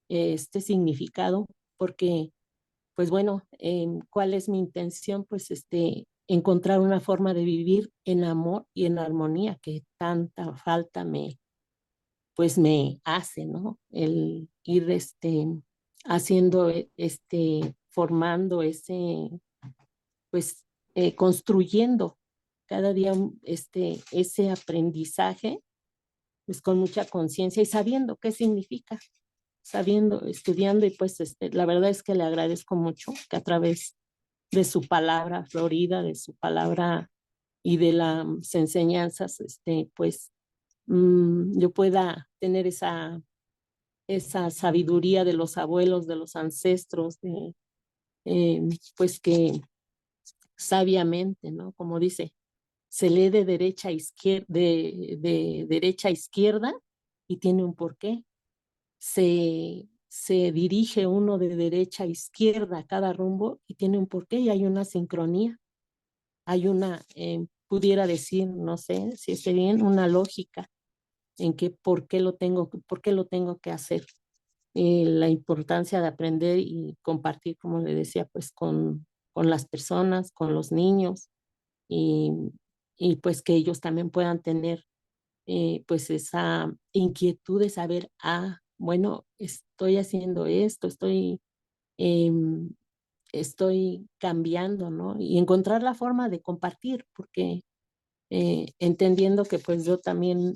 este significado, porque, pues bueno, ¿cuál es mi intención? Pues encontrar una forma de vivir en amor y en armonía que tanta falta pues me hace, ¿no? El ir haciendo, formando pues construyendo cada día ese aprendizaje, pues con mucha conciencia y sabiendo qué significa, sabiendo, estudiando y pues la verdad es que le agradezco mucho que a través de su palabra florida, de su palabra y de las enseñanzas, pues yo pueda tener esa sabiduría de los abuelos, de los ancestros, pues que sabiamente, ¿no? Como dice, se lee de derecha a izquierda, de derecha a izquierda y tiene un porqué. Se dirige uno de derecha a izquierda a cada rumbo y tiene un porqué y hay una sincronía, hay pudiera decir, no sé si esté bien, una lógica en que por qué lo tengo que hacer. La importancia de aprender y compartir, como le decía, pues con las personas, con los niños y, y pues que ellos también puedan tener pues esa inquietud de saber, bueno, estoy haciendo esto, eh, estoy cambiando, ¿no? Y encontrar la forma de compartir, porque entendiendo que pues yo también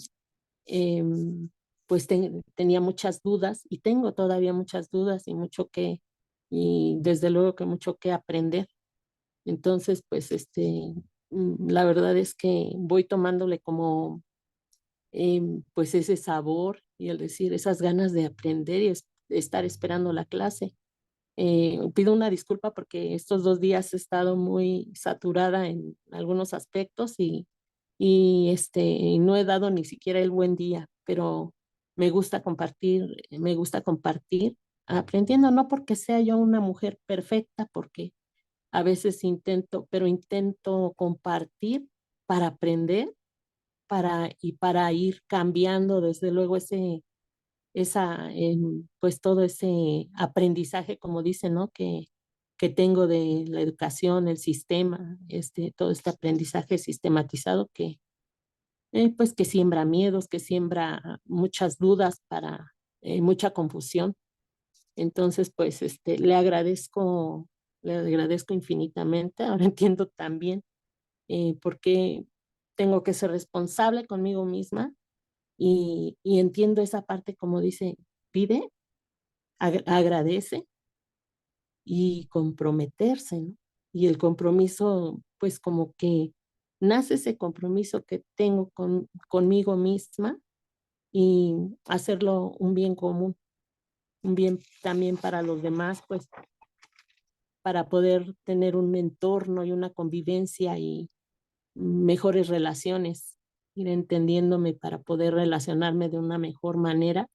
pues tenía muchas dudas y tengo todavía muchas dudas y desde luego que mucho que aprender. Entonces, pues la verdad es que voy tomándole como pues ese sabor y el decir esas ganas de aprender y estar esperando la clase. Pido una disculpa porque estos 2 días he estado muy saturada en algunos aspectos y no he dado ni siquiera el buen día, pero me gusta compartir, aprendiendo, no porque sea yo una mujer perfecta, porque a veces pero intento compartir para aprender, para ir cambiando desde luego pues todo ese aprendizaje, como dice, ¿no? Que tengo de la educación, el sistema, todo este aprendizaje sistematizado pues que siembra miedos, que siembra muchas dudas mucha confusión. Entonces, pues le agradezco infinitamente. Ahora entiendo también por qué tengo que ser responsable conmigo misma y entiendo esa parte como dice, pide, agradece y comprometerse, ¿no? Y el compromiso, pues como que nace ese compromiso que tengo conmigo misma y hacerlo un bien común, un bien también para los demás, pues para poder tener un entorno y una convivencia y mejores relaciones, ir entendiéndome para poder relacionarme de una mejor manera,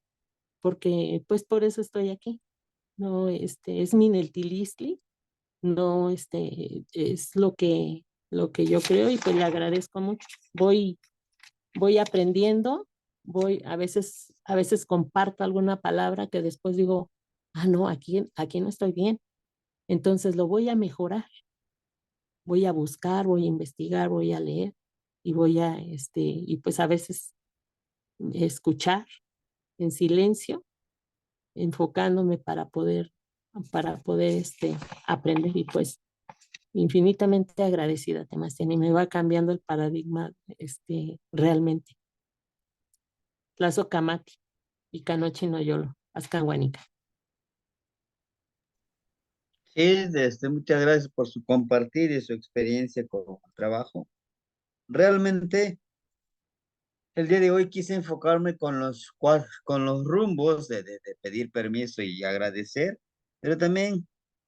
porque pues por eso estoy aquí. No, es mi Neltilistli, no, es lo que yo creo y pues le agradezco mucho. Voy aprendiendo, a veces comparto alguna palabra que después digo, ah, no, aquí no estoy bien. Entonces lo voy a mejorar, voy a buscar, voy a investigar, voy a leer y y pues a veces escuchar en silencio, enfocándome para poder, aprender y pues infinitamente agradecida, Temastien, y me va cambiando el paradigma, realmente. Tlazo Camati, y Canochi no Yolo, Azcanguanica. Sí, muchas gracias por su compartir y su experiencia con el trabajo. Realmente, el día de hoy quise enfocarme con con los rumbos de pedir permiso y agradecer, pero también,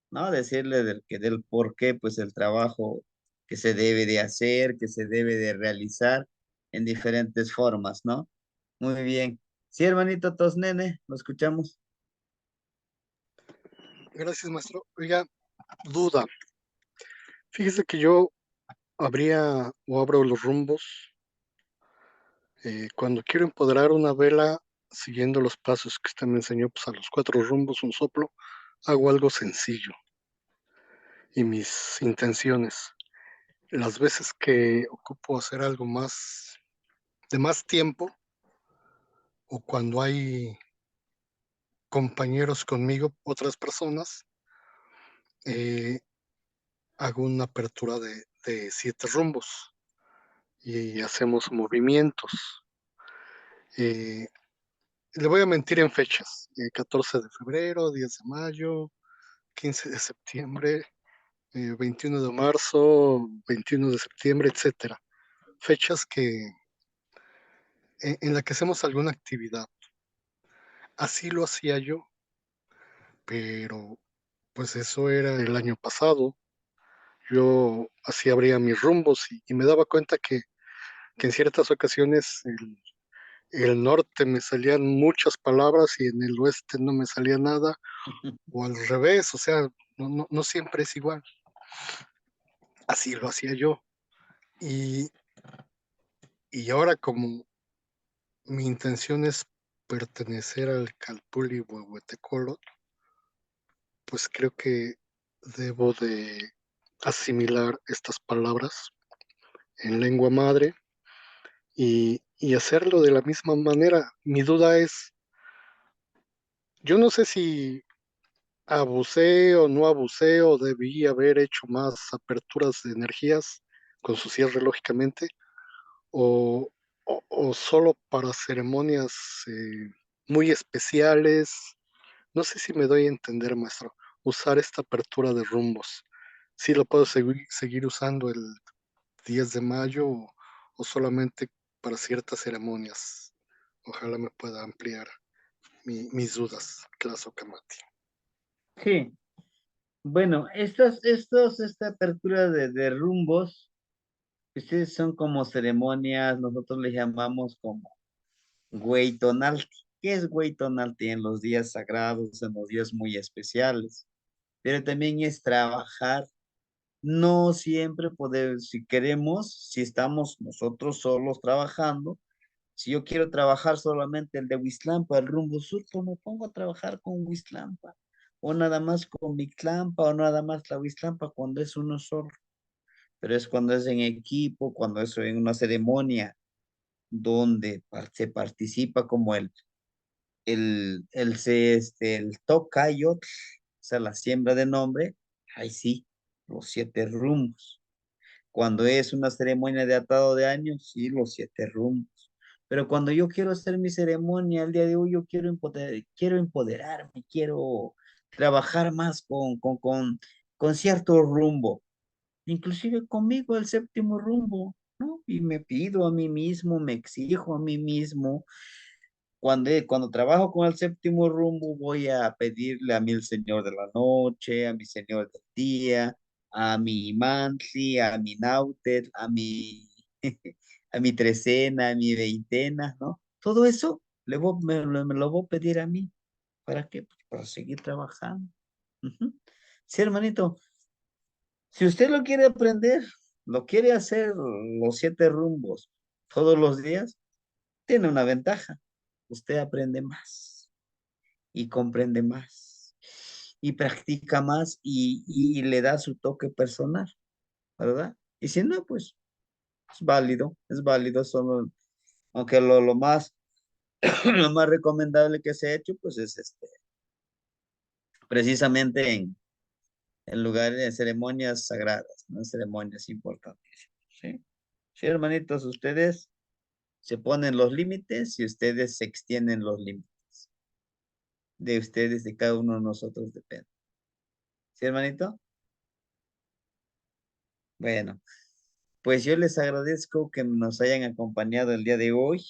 ¿no? Decirle del por qué, pues el trabajo que se debe de hacer, que se debe de realizar en diferentes formas, ¿no? Muy bien. Sí, hermanito Tosnene, lo escuchamos. Gracias, maestro. Oiga, duda. Fíjese que yo abro los rumbos cuando quiero empoderar una vela siguiendo los pasos que usted me enseñó, pues a los 4 rumbos, un soplo, hago algo sencillo y mis intenciones. Las veces que ocupo hacer algo más de más tiempo o cuando hay compañeros conmigo, otras personas, eh, hago una apertura de 7 rumbos y hacemos movimientos. Eh, Le voy a mentir en fechas: 14 de febrero, 10 de mayo, 15 de septiembre, 21 de marzo, 21 de septiembre, etcétera. Fechas en la que hacemos alguna actividad. Así lo hacía yo, pero pues eso era el año pasado. Yo así abría mis rumbos y me daba cuenta que en ciertas ocasiones el norte me salían muchas palabras y en el oeste no me salía nada, o al revés, o sea, no siempre es igual. Así lo hacía yo. Y, y ahora como mi intención es pertenecer al Calpulli Huehuetecolo, pues creo que debo de asimilar estas palabras en lengua madre y hacerlo de la misma manera. Mi duda es, yo no sé si abusé o no abusé o debí haber hecho más aperturas de energías con su cierre lógicamente, o, o solo para ceremonias muy especiales. No sé si me doy a entender, maestro, usar esta apertura de rumbos. ¿Sí lo puedo seguir usando el 10 de mayo o solamente para ciertas ceremonias? Ojalá me pueda ampliar mis dudas, Claso Camati. Sí, bueno, esta apertura de rumbos, ustedes son como ceremonias, nosotros les llamamos como Hueytonalti. ¿Qué es Hueytonalti? En los días sagrados, en los días muy especiales. Pero también es trabajar. No siempre podemos, si queremos, si estamos nosotros solos trabajando, si yo quiero trabajar solamente el de Huizlampa, el rumbo sur, pues me pongo a trabajar con Huizlampa, o nada más con Mictlampa, o nada más la Huizlampa cuando es uno solo. Pero es cuando es en equipo, cuando es en una ceremonia donde se participa como el tocayot, o sea, la siembra de nombre, ahí sí, los 7 rumbos. Cuando es una ceremonia de atado de años, sí, los 7 rumbos. Pero cuando yo quiero hacer mi ceremonia el día de hoy, yo quiero empoderarme, quiero trabajar más con cierto rumbo, inclusive conmigo el séptimo rumbo, ¿no? Y me pido a mí mismo, me exijo a mí mismo. Cuando trabajo con el séptimo rumbo, voy a pedirle a mí el Señor de la noche, a mi Señor del día, a mi Mantli, a mi Nautet, a mi, a mi trecena, a mi veintena, ¿no? Todo eso me lo voy a pedir a mí. ¿Para qué? Pues para seguir trabajando. Ujú. Sí, hermanito, si usted lo quiere aprender, lo quiere hacer los 7 rumbos todos los días, tiene una ventaja. Usted aprende más y comprende más y practica más y le da su toque personal, ¿verdad? Y si no, pues es válido, solo, aunque lo más, lo más recomendable que se ha hecho, pues es precisamente en lugares de ceremonias sagradas, ¿no? Ceremonias importantes, ¿sí? Sí, hermanitos, ustedes se ponen los límites y ustedes se extienden los límites. De ustedes, de cada uno de nosotros depende. ¿Sí, hermanito? Bueno, pues yo les agradezco que nos hayan acompañado el día de hoy.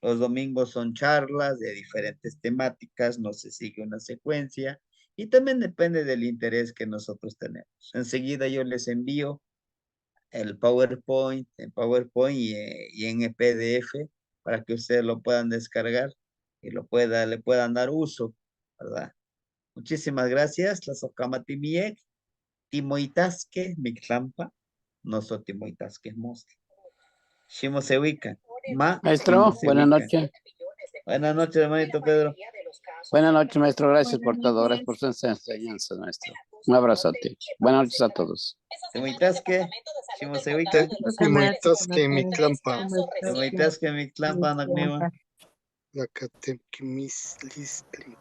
Los domingos son charlas de diferentes temáticas, no se sigue una secuencia y también depende del interés que nosotros tenemos. Enseguida yo les envío el PowerPoint, en PowerPoint y en PDF para que ustedes lo puedan descargar y le puedan dar uso, ¿verdad? Muchísimas gracias. La Socamatimiec, Timoitasque, Mictlampa, no so Timoitasque Mosque. Shimo se ubica. Maestro, se buenas ubica. noches. Buenas noches, hermanito Pedro. Buenas noches, maestro. Gracias por Buenas todo. Gracias por noches. sus enseñanzas, maestro. Un abrazote. Buenas noches a todos. Timoitasque, Shimo se ubica. Timoitasque Mictlampa, Timoitasque, Mictlampa, Nagniwa. Lacatemquimislistli.